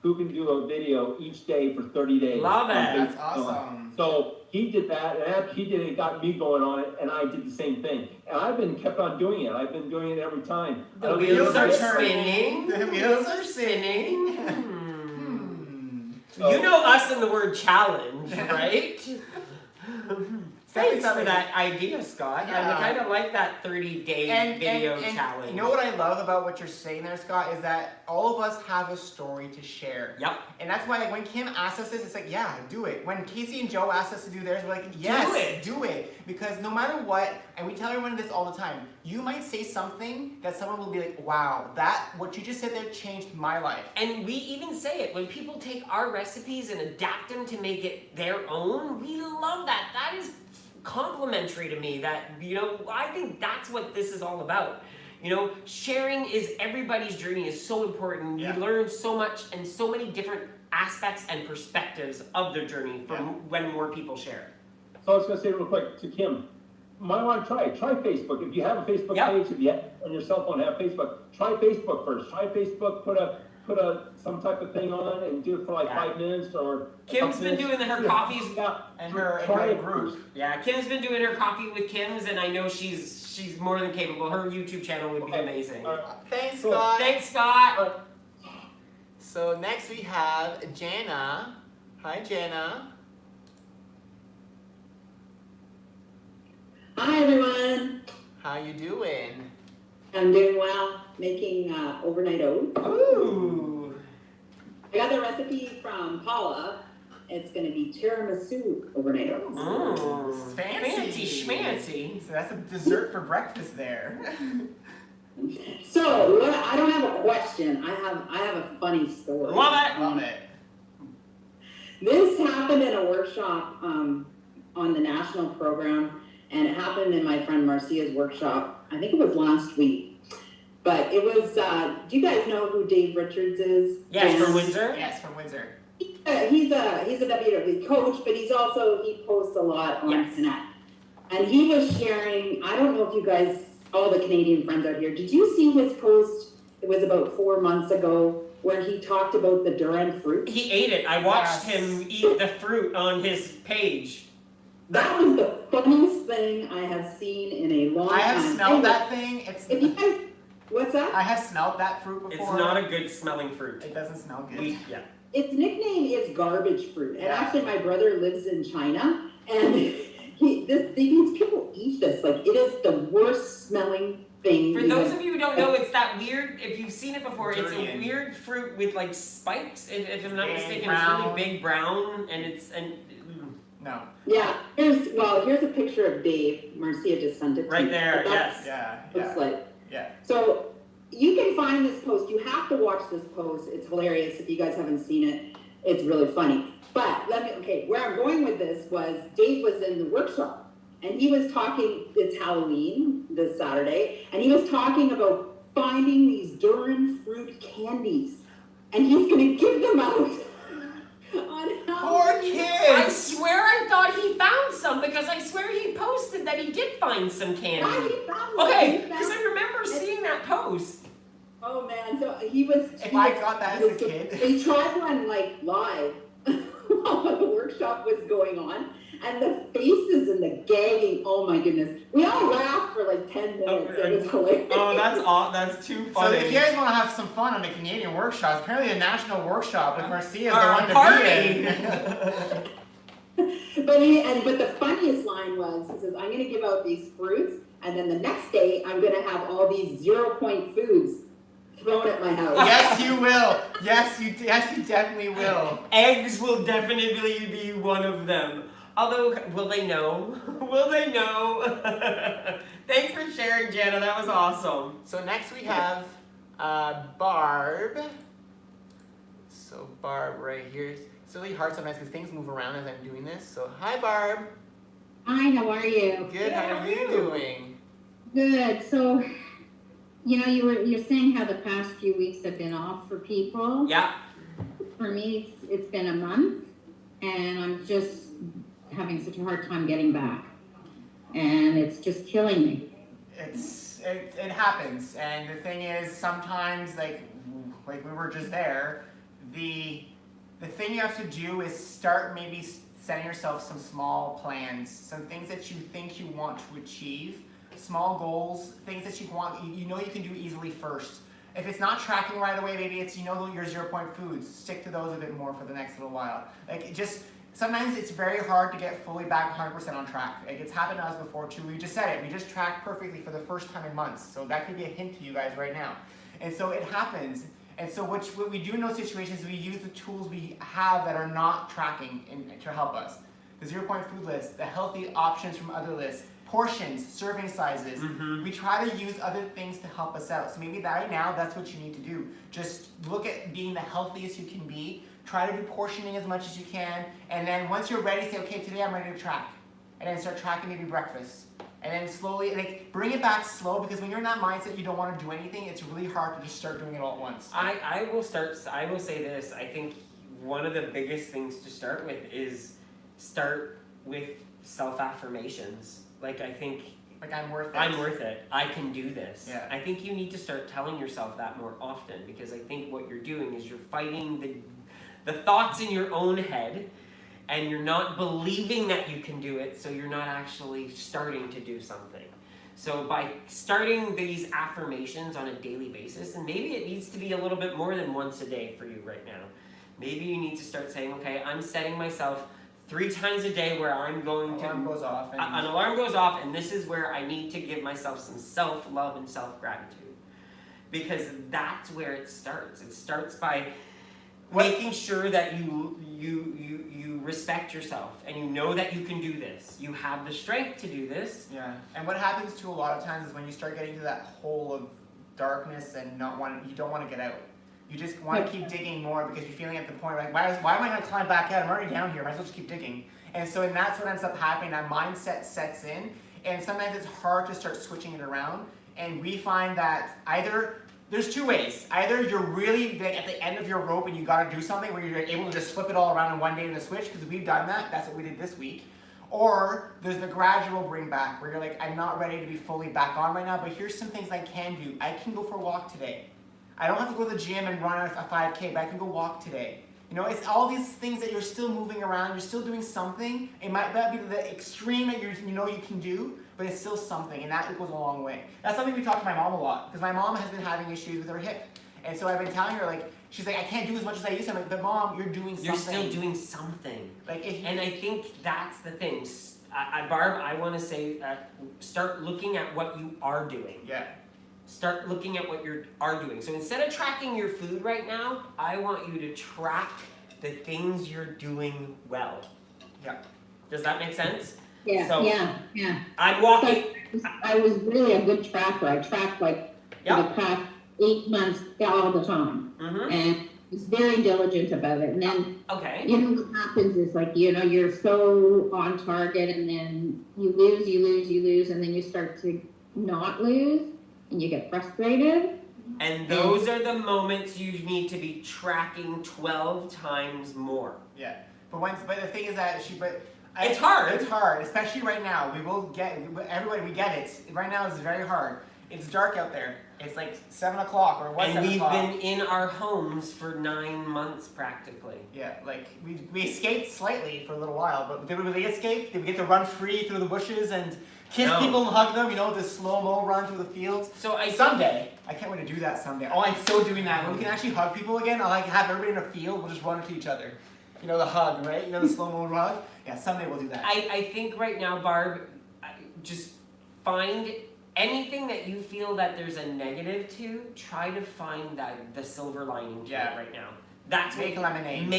who can do a video each day for 30 days. Love it. That's awesome. So he did that, and after he did it, it got me going on it, and I did the same thing. And I've been kept on doing it. I've been doing it every time. The wheels are spinning. The wheels are spinning. So, you know us and the word challenge, right? Thanks for that idea, Scott. Yeah. I kind of like that 30-day video challenge. You know what I love about what you're saying there, Scott, is that all of us have a story to share. Yep. And that's why, like, when Kim asked us this, it's like, yeah, do it. When Casey and Joe asked us to do theirs, we're like, yes, do it. Because no matter what, and we tell everyone this all the time, you might say something that someone will be like, wow, what you just said there changed my life. And we even say it, when people take our recipes and adapt them to make it their own, we love that. That is complimentary to me. That, I think that's what this is all about. Sharing is everybody's journey is so important. Yeah. We learn so much and so many different aspects and perspectives of their journey from when more people share. So I was going to say real quick to Kim, you might want to try Facebook. If you have a Facebook page, if you have on your cell phone have Facebook, try Facebook first. Try Facebook, put some type of thing on and do it for like 5 minutes or. Kim's been doing her coffees and her group. Yeah, Kim's been doing her coffee with Kim's, and I know she's more than capable. Her YouTube channel would be amazing. Thanks, Cool. Scott. Thanks, Scott. So next we have Jana. Hi, Jana. Hi everyone. How you doing? I'm doing well, making overnight oats. Ooh. I got the recipe from Paula. It's going to be tiramisu overnight oats. Fancy schmancy. So that's a dessert for breakfast there. So I don't have a question. I have a funny story. Love it. Love it. This happened in a workshop on on the national program, and it happened in my friend Marcia's workshop. I think it was last week. But it was, do you guys know who Dave Richards is? Yes, from Windsor? Yes, from Windsor. He's a WWE coach, but he posts a lot on Yes. Connect. And he was sharing, I don't know if you guys, all the Canadian friends out here, did you see his post? It was about 4 months ago, where he talked about the durian fruit. He ate it. I watched him eat the fruit on his page. That was the funniest thing I have seen in a long time. I have smelled that thing. If you guys, what's that? I have smelled that fruit before. It's not a good smelling fruit. It doesn't smell good. Yeah. Its nickname is garbage fruit. And Yeah. actually, my brother lives in China, and these people eat this. Like, it is the worst smelling thing. For those of you who don't know, it's that weird, if you've seen it before, it's a Durian. weird fruit with like spikes, if I'm not Big mistaken. brown. It's really big brown, and No. Yeah, here's a picture of Dave. Marcia just sent it to right me. there, But that's- yes. Yeah. Looks like. Yeah. So you can find this post. You have to watch this post. It's hilarious. If you guys haven't seen it, it's really funny. But where I'm going with this was Dave was in the workshop and he was talking, it's Halloween this Saturday, and he was talking about finding these durian fruit candies. And he's going to give them out on Poor Halloween. I kids. swear I thought he found some, because I swear he posted that he did find some Yeah, candy. he found them. Okay, He because found- I remember seeing that post. Oh man, so he was. If he I was- got that he as a was- kid. They tried one like live while the workshop was going on, and the faces and the gagging. Oh my goodness, we all laughed for like 10 minutes. It was hilarious. Oh, that's too So funny. if you guys want to have some fun on the Canadian workshop, apparently the national workshop with Marcia is the Our one to party. be in. But the funniest line was, he says, "I'm going to give out these fruits, and then the next day I'm going to have all these 0-point foods thrown at my house." Yes, you will. Yes, you definitely will. Eggs will definitely be one of them. Although, will they know? Will they know? Thanks for sharing, Jana. That was awesome. So next we have Barb. So Barb right here. It's really hard sometimes because things move around as I'm doing this. So hi Barb. Hi, how are you? Good. How are you doing? Good. So, you're saying how the past few weeks have been off for people. Yeah. For me, it's been a month, and I'm just having such a hard time getting back, and it's just killing me. It happens, and the thing is sometimes like we were just there. The thing you have to do is start maybe setting yourself some small plans, some things that you think you want to achieve, small goals, things that you want, you know you can do easily first. If it's not tracking right away, maybe it's, your 0-point foods, stick to those a bit more for the next little while. Sometimes it's very hard to get fully back 100% on track. It's happened to us before too. We just said it. We just tracked perfectly for the first time in months. So that could be a hint to you guys right now. And so it happens. And so what we do in those situations is we use the tools we have that are not tracking to help us. The 0-point food list, the healthy options from other lists, portions, serving sizes. Mm-hmm. We try to use other things to help us out. So maybe right now, that's what you need to do. Just look at being the healthiest you can be. Try to do portioning as much as you can. And then once you're ready, say, okay, today I'm ready to track. And then start tracking maybe breakfast. And then slowly, bring it back slow, because when you're in that mindset you don't want to do anything, it's really hard to just start doing it all at once. I will say this. I think one of the biggest things to start with is start with self-affirmations. I think I'm worth it. I'm worth it. I can do this. Yeah. I think you need to start telling yourself that more often, because I think what you're doing is you're fighting the thoughts in your own head, and you're not believing that you can do it, so you're not actually starting to do something. So by starting these affirmations on a daily basis, and maybe it needs to be a little bit more than once a day for you right now. Maybe you need to start saying, okay, I'm setting myself 3 times a day where I'm going to... Alarm goes off. And An alarm goes off, and this is where I need to give myself some self-love and self-gratitude. Because that's where it starts. It starts by making sure that you respect yourself, and you know that you can do this. You have the strength to do this. Yeah, and what happens too a lot of times is when you start getting to that hole of darkness and you don't want to get out. You just want to keep digging more because you're feeling at the point, why am I going to climb back out? I'm already down here, might as well just keep digging. And so, and that's what ends up happening. That mindset sets in, and sometimes it's hard to start switching it around. And we find that either there's two ways. Either you're really at the end of your rope and you got to do something where you're able to just flip it all around in one day in a switch, because we've done that. That's what we did this week. Or there's the gradual bring back where you're like, I'm not ready to be fully back on right now, but here's some things I can do. I can go for a walk today. I don't have to go to the gym and run a 5K, but I can go walk today. You know, it's all these things that you're still moving around, you're still doing something. It might not be the extreme that you know you can do, but it's still something, and that goes a long way. That's something we talk to my mom a lot, because my mom has been having issues with her hip. And so I've been telling her, like, she's like, I can't do as much as I used to. I'm like, but Mom, you're doing something. You're still doing something. Like, and I think that's the thing. Barb, I want to say, start looking at what you are doing. Yeah. Start looking at what you are doing. So instead of tracking your food right now, I want you to track the things you're doing well. Yeah. Does that make sense? Yeah, So, yeah. I'm walking. I was really a good tracker. I tracked like for the past 8 months all the time. Mm-hmm. And was very diligent about it. And then, Okay. you know, what happens is like, you know, you're so on target and then you lose, and then you start to not lose and you get frustrated. And those are the moments you need to be tracking 12 times more. Yeah. But the thing is that It's hard. It's hard, especially right now. Everybody, we get it. Right now it's very hard. It's dark out there. It's like 7 o'clock or what? And we've been in our homes for 9 months practically. Yeah, like we escaped slightly for a little while, but did we really escape? Did we get to run free through the bushes and kiss people and hug them? You know, the slow-mo run through the fields. So someday, I can't wait to do that someday. Oh, I'm still doing that. When we can actually hug people again, I'll like have everybody in a field. We'll just run to each other. You know, the hug, right? You know, the slow-mo hug. Yeah, someday we'll do that. I think right now, Barb, just find anything that you feel that there's a negative to, try to find the silver lining to it right now. That's make lemonade.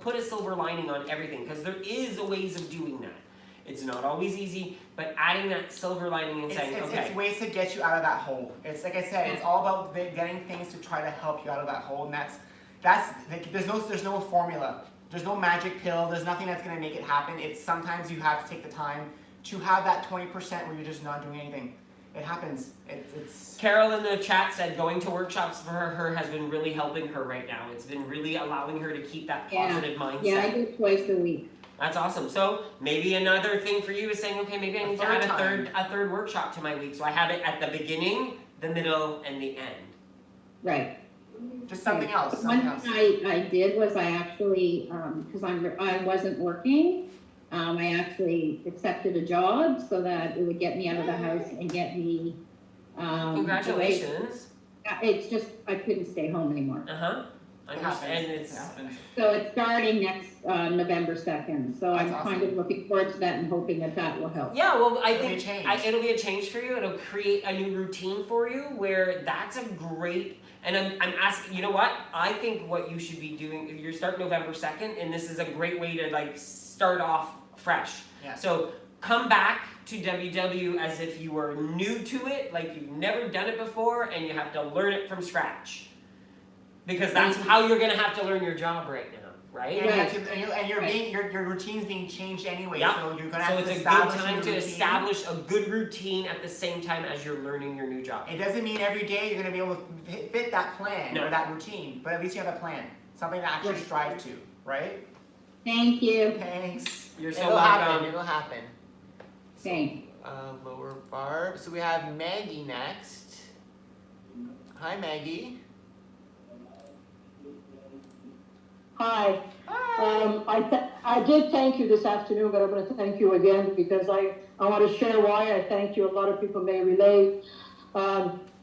Put a silver lining on everything, because there is ways of doing that. It's not always easy, but adding that silver lining and saying, okay. It's ways to get you out of that hole. It's like I said, it's all about getting things to try to help you out of that hole, and that's like, there's no formula. There's no magic pill. There's nothing that's going to make it happen. It's sometimes you have to take the time to have that 20% where you're just not doing anything. It happens. It's. Carol in the chat said going to workshops for her has been really helping her right now. It's been really allowing her to keep that positive mindset. Yeah, I do twice a week. That's awesome. So maybe another thing for you is saying, okay, maybe I need to add a third workshop to my week. So I have it at the beginning, the middle, and the end. Right. Just something else. One thing I did was I actually, because I wasn't working, I actually accepted a job so that it would get me out of the house and get me. Congratulations. It's just I couldn't stay home anymore. And so it's starting next November 2nd. So I'm kind of looking forward to that and hoping that will help. Yeah, well, I think it'll be a change for you. It'll create a new routine for you where that's a great. And I'm asking, you know what? I think what you should be doing, you're starting November 2nd, and this is a great way to like start off fresh. Yeah. So come back to WW as if you were new to it, like you've never done it before, and you have to learn it from scratch. Because that's how you're going to have to learn your job right now, right? And your routine's being changed anyway, so you're going to have to establish. So it's a good time to establish a good routine at the same time as you're learning your new job. It doesn't mean every day you're going to be able to fit that plan or that routine, but at least you have a plan, something to actually strive to, right? Thank you. Thanks. You're so welcome. It'll happen. Thanks. Lower Barb. So we have Maggie next. Hi, Maggie. Hi. I did thank you this afternoon, but I'm going to thank you again because I want to share why I thank you. A lot of people may relate.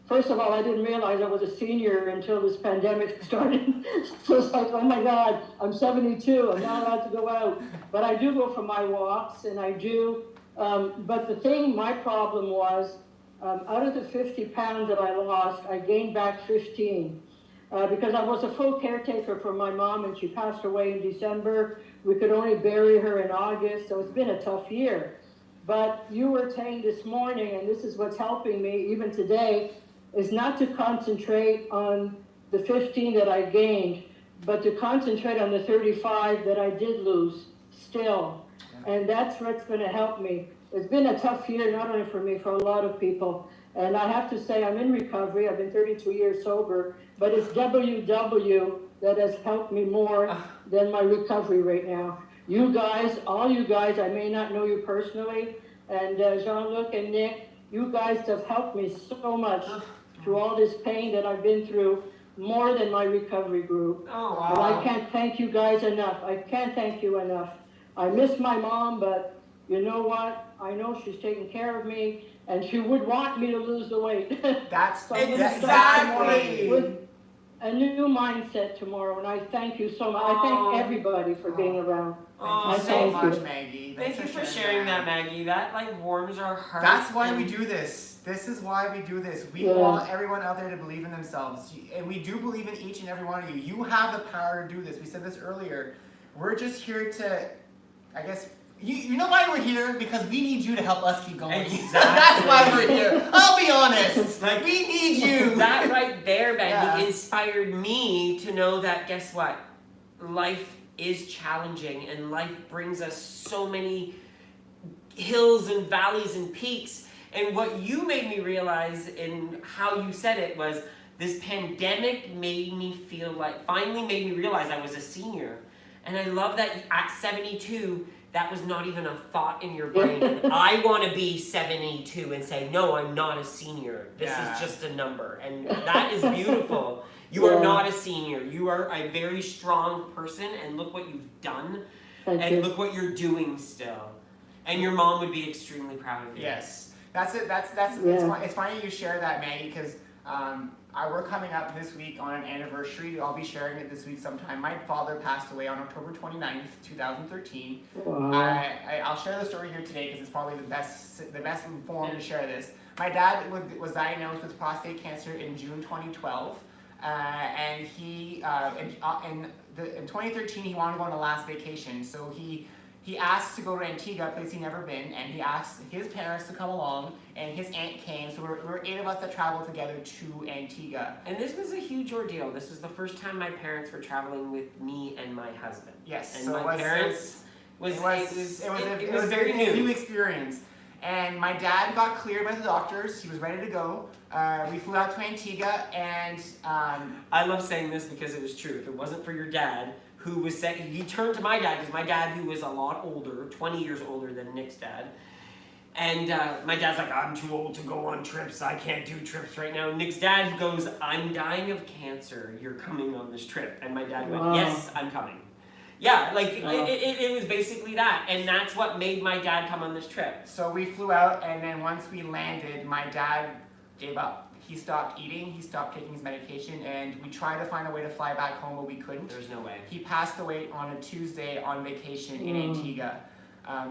First of all, I didn't realize I was a senior until this pandemic started. So it's like, oh my God, I'm 72. I'm not allowed to go out. But I do go for my walks, and I do. But my problem was, out of the 50 pounds that I lost, I gained back 15. Because I was a full caretaker for my mom, and she passed away in December. We could only bury her in August, so it's been a tough year. But you were saying this morning, and this is what's helping me even today, is not to concentrate on the 15 that I gained, but to concentrate on the 35 that I did lose. still. And that's what's going to help me. It's been a tough year, not only for me, for a lot of people. And I have to say, I'm in recovery. I've been 32 years sober, but it's WW that has helped me more than my recovery right now. You guys, all you guys, I may not know you personally, and Jean-Luc and Nick, you guys have helped me so much through all this pain that I've been through, more than my recovery group. Oh, And wow. I can't thank you guys enough. I can't thank you enough. I miss my mom, but you know what? I know she's taking care of me, and she would want me to lose the weight. That's So I'm gonna start tomorrow exactly. with a new mindset tomorrow, and I thank you so much. I Oh. thank everybody for being around. Oh, I Thank you so thank much, you. Maggie. Thank you for sharing that, Maggie. That like warms our hearts. That's why we and- do this. This is why we do this. We Yeah. want everyone out there to believe in themselves. And we do believe in each and every one of you. You have the power to do this. We said this earlier. We're just here to, I guess, you know why we're here? Because we need you to help us keep going. Exactly. That's why we're here. I'll be honest. Like, we need you. That right there, Maggie, Yeah. inspired me to know that, guess what? Life is challenging and life brings us so many hills and valleys and peaks. And what you made me realize in how you said it was this pandemic finally made me realize I was a senior. And I love that at 72, that was not even a thought in your brain. And I want to be 72 and say, no, I'm not a senior. This Yeah. is just a number. And that is beautiful. You are not a senior. You are a very strong person, and look what you've done. Thank And you. look what you're doing still. And your mom would be extremely proud of you. Yes, that's it. It's funny you share that, Maggie, because we're coming up this week on an anniversary. I'll be sharing it this week sometime. My father passed away on October 29th, 2013. Wow. I'll share the story here today because it's probably the best forum to share this. My dad was diagnosed with prostate cancer in June 2012, and he in 2013 he wanted to go on a last vacation, so he asked to go to Antigua, a place he'd never been, and he asked his parents to come along, and his aunt came, so we were 8 of us that traveled together to Antigua. And this was a huge ordeal. This was the first time my parents were traveling with me and my husband. Yes, And so my parents it was a very new new. experience. And my dad got cleared by the doctors. He was ready to go. We flew out to Antigua, and I love saying this because it was true. If it wasn't for your dad, who was saying, he turned to my dad, because my dad, who was a lot older, 20 years older than Nick's dad, and my dad's like, I'm too old to go on trips. I can't do trips right now. Nick's dad goes, I'm dying of cancer. You're coming on this trip. And my dad went, yes, I'm coming. Yeah, like it was basically that, and that's what made my dad come on this trip. so we flew out, and then once we landed, my dad gave up. He stopped eating, he stopped taking his medication, and we tried to find a way to fly back home, but we couldn't. There's no way. He passed away on a Tuesday on vacation in Antigua.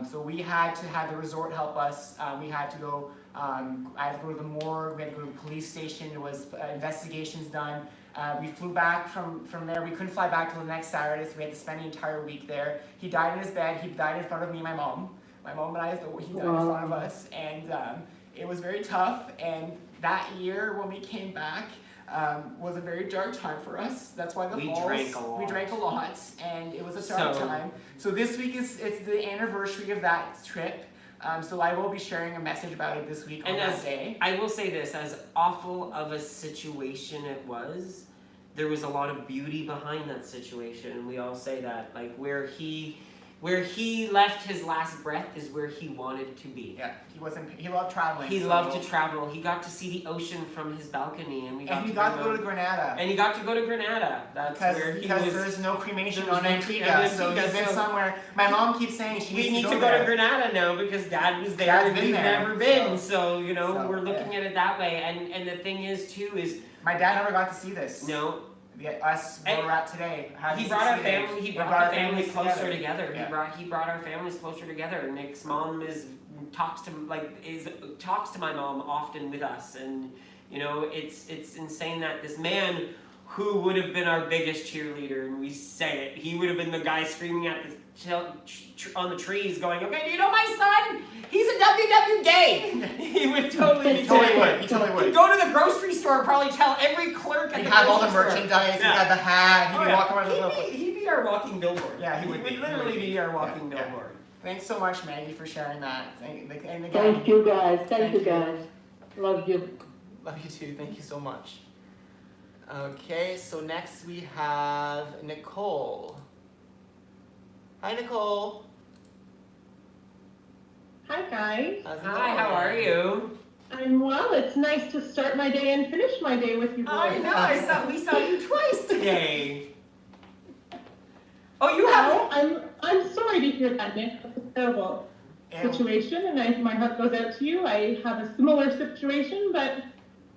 So we had to have the resort help us. We had to go, I had to go to the morgue, we had to go to the police station. There was investigations done. We flew back from there. We couldn't fly back till the next Saturday, so we had to spend the entire week there. He died in his bed. He died in front of me and my mom. My mom and I, he died in front of us. And it was very tough. And that year when we came back, was a very dark time for us. That's why we drank a lot, and it was a dark time. So this week it's the anniversary of that trip. So I will be sharing a message about it this week on that day. I will say this, as awful of a situation it was, there was a lot of beauty behind that situation, and we all say that. Like where he left his last breath is where he wanted to be. Yeah, he loved traveling. He loved to travel. He got to see the ocean from his balcony, and he got to go to Granada. And he got to go to Granada. That's where he was. Because there's no cremation on Antigua, Antigua, so he's been somewhere. My mom keeps saying we need to go to Granada now because Dad was there and we've never been. So we're looking at it that way. And the thing is too is my dad never got to see this. No. Us where we're at today. He brought our family. He brought our families closer together. Yeah. He brought our families closer together. Nick's mom talks to my mom often with us, and it's insane that this man who would have been our biggest cheerleader, and we say it, he would have been the guy screaming at on the trees, going, "Okay, do you know my son? He's a WW gay." He would totally. He totally would. He'd go to the grocery store and probably tell every clerk at the grocery store. He'd have all the merchandise. He'd have the hat. He'd be walking around with He'd be be our walking billboard. Yeah, he would be. literally be our walking Yeah, yeah. billboard. Thanks so much, Maggie, for sharing that. And again, Thank you, guys. Thank Thank you, you. guys. Love you. Love you too. Thank you so much. Okay, so next we have Nicole. Hi, Nicole. Hi guys, How's it Hi, going? how are you? I'm well. It's nice to start my day and finish my day with you boys. I know, we saw you twice today. Oh, you have? I'm sorry to hear that, Nick. That's a terrible situation, and my heart goes out to you. I have a similar situation, but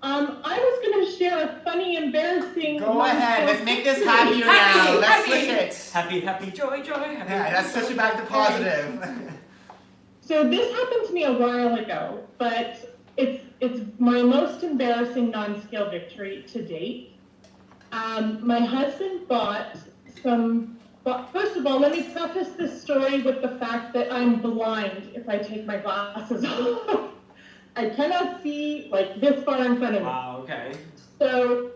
I was going to share a funny, embarrassing. Go ahead. Let's make this happier now. Let's switch it. Happy, joy, happy. Yeah, let's switch it back to positive. So this happened to me a while ago, but it's my most embarrassing non-scale victory to date. My husband bought some. But first of all, let me preface this story with the fact that I'm blind if I take my glasses off. I cannot see like this far in front of me. Wow, okay. So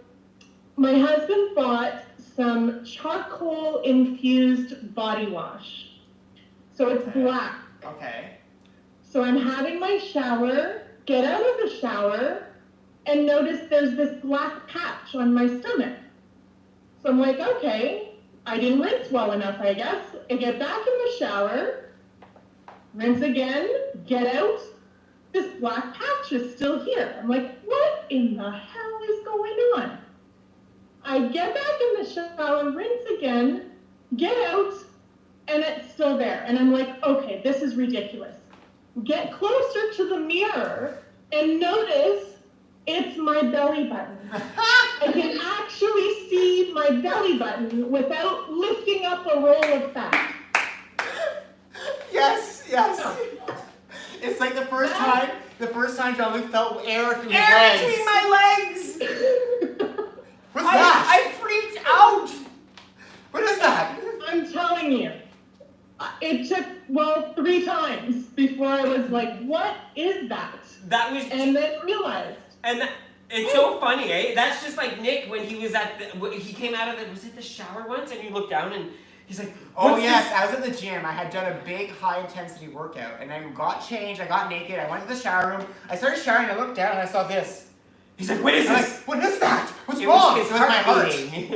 my husband bought some charcoal infused body wash. So it's black. Okay. So I'm having my shower, get out of the shower, and notice there's this black patch on my stomach. So I'm like, okay, I didn't rinse well enough, I guess. I get back in the shower, rinse again, get out, this black patch is still here. I'm like, what in the hell is going on? I get back in the shower, rinse again, get out, and it's still there. And I'm like, okay, this is ridiculous. Get closer to the mirror and notice it's my belly button. I can actually see my belly button without lifting up a roll of fat. Yes. It's like the first time Jean-Luc felt air through his Air legs. between my legs! What's that? I freaked out! What is that? I'm telling you. It took, 3 times before I was like, what is that? That was... And then realized. It's so funny, eh? That's just like Nick when he was he came out of was it the shower once? And you look down and he's like, Oh yes, I was at the gym. I had done a big high intensity workout and I got changed, I got naked, I went to the shower room, I started showering, I looked down and I saw this. He's like, what is I'm this? like, what is that? What's It wrong? was It was my heart. beating.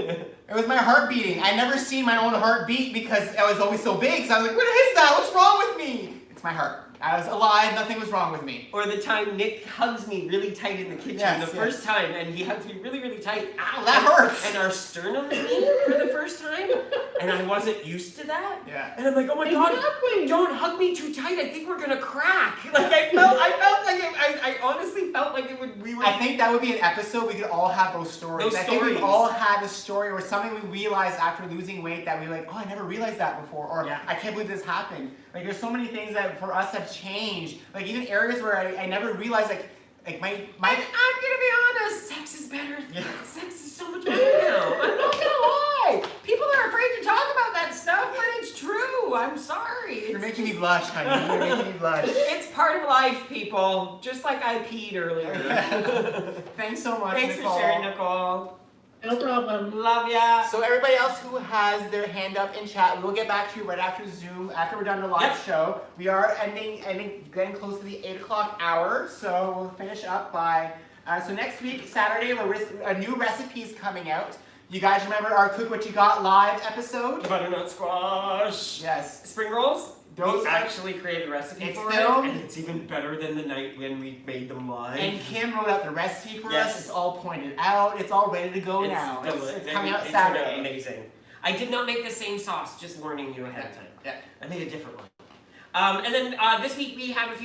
It was my heart beating. I'd never seen my own heart beat because I was always so big. So I was like, what is that? What's wrong with me? It's my heart. I was alive. Nothing was wrong with me. Or the time Nick hugs me really tight in the kitchen first time, and he hugs me really, really tight. Ow, that hurts. And our sternum meet for the first time, and I wasn't used to that. Yeah. And I'm like, oh my God, Exactly. don't hug me too tight. I think we're gonna crack. Like I felt like I honestly felt like we would. I think that would be an episode we could all have those stories. I think we've all had a story or something we realized after losing weight that we were like, oh, I never realized that before, or I can't believe this happened. Like there's so many things that for us have changed. Like even areas where I never realized like my. And I'm gonna be honest, sex is better. Yeah. Sex is so much better now. I'm not gonna lie. People are afraid to talk about that stuff, but it's true. I'm sorry. You're making me blush, honey. You're making me blush. It's part of life, people. Just like I peed earlier. Thanks so much, Thanks Nicole. for sharing, Nicole. No problem. Love ya. So everybody else who has their hand up in chat, we'll get back to you right after Zoom, after we're done the live show. We are getting close to the 8 o'clock hour, so we'll finish up by, so next week, Saturday, a new recipe's coming out. You guys remember our Cook What You Got live episode? Butternut squash. Yes. Spring rolls? Those we are- actually created a recipe It's for filmed. it, and it's even better than the night when we made them live. And Kim wrote out the recipe for Yes. us. It's all pointed out. It's all ready to go now. It's coming out It turned Saturday. out amazing. I did not make the same sauce, just warning you ahead of time. Yeah. I made a different one. And then this week we have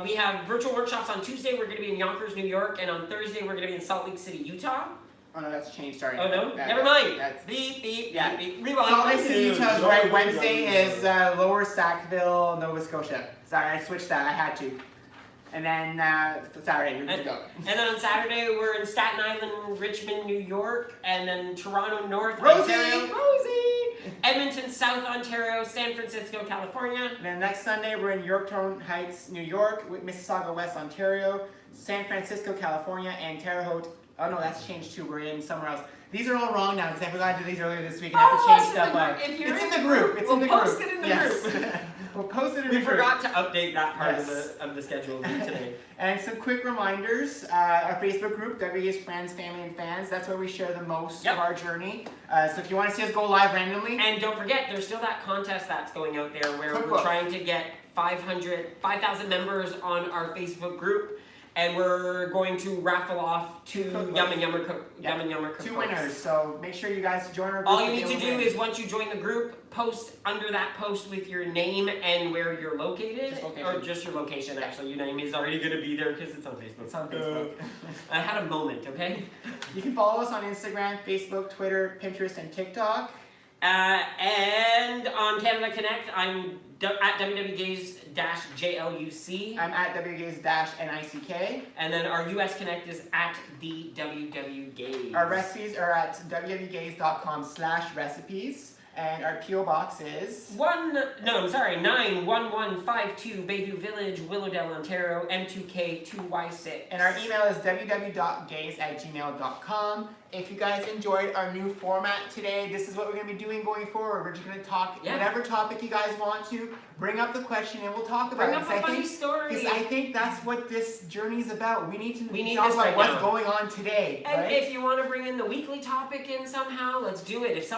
we have virtual workshops on Tuesday. We're going to be in Yonkers, New York, and on Thursday we're going to be in Salt Lake City, Utah. Oh no, that's changed. Sorry. Oh no, Yeah, never mind. That's Beep beep Yeah. beep. Rewind. Salt Lake City, Utah is right. Wednesday is Rewind. Lower Sackville, Nova Scotia. Sorry, I switched that. I had to. And then Saturday, you're good to go. And then on Saturday we're in Staten Island, Richmond, New York, and then Toronto North, Rosie! Ontario, Rosie, Edmonton, South Ontario, San Francisco, California. And then next Sunday, we're in Yorktown Heights, New York, Mississauga, West Ontario, San Francisco, California, and Terre Haute, Oh no, that's changed too. We're in somewhere else. These are all wrong now because I forgot to do these earlier this week and I have to change stuff up. It's in the group. It's in the group. We'll post it in the group. We'll post it in We the group. forgot to update that part Yes. of the schedule today. And some quick reminders, our Facebook group, WGA's Friends, Family, and Fans, that's where we share the most of our journey. So if you want to see us go live randomly. And don't forget, there's still that contest that's going out there where Cookbook. we're trying to get 5,000 members on our Facebook group. And we're going to raffle off two Yum and Yummer cookbooks. 2 winners, so make sure you guys join our group. All you need to do is once you join the group, post under that post with your name and where you're located, or just your location actually. Your name is already going to be there because it's on Facebook. It's on Facebook. I had a moment, okay? You can follow us on Instagram, Facebook, Twitter, Pinterest, and TikTok. And on Canada Connect, I'm at WWGays-JLUC. I'm at WGays-NICK. And then our US Connect is at the WWGays. Our recipes are at www.gays.com/recipes. And our P.O. Box is 91152 Bayview Village, Willowdale, Ontario, M2K2Y6. And our email is www.gays@gmail.com. If you guys enjoyed our new format today, this is what we're going to be doing going forward. We're just going to talk whatever topic you guys want to. Bring up the question and we'll talk about it. Bring up a funny story. Because I think that's what this journey is about. We need to talk about what's going on today. And right? if you want to bring in the weekly topic in somehow, let's do it. If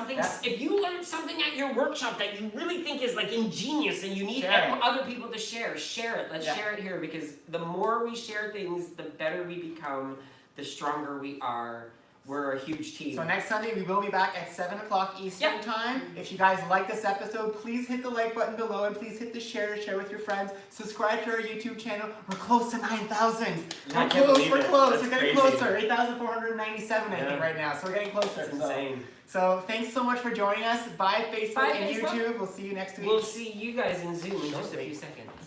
you learned something at your workshop that you really think is like ingenious and you need other people to share it. Let's share it here, because the more we share things, the better we become, the stronger we are. We're a huge team. So next Sunday we will be back at 7 o'clock Eastern Time. If you guys like this episode, please hit the like button below and please hit the share with your friends. Subscribe to our YouTube channel. We're close to 9,000. We're close. We're getting closer. 8,497 I think right now. So we're getting closer. That's insane. So thanks so much for joining us. Bye Facebook and Facebook. YouTube. We'll see you next week. We'll see you guys in Zoom in just a few seconds.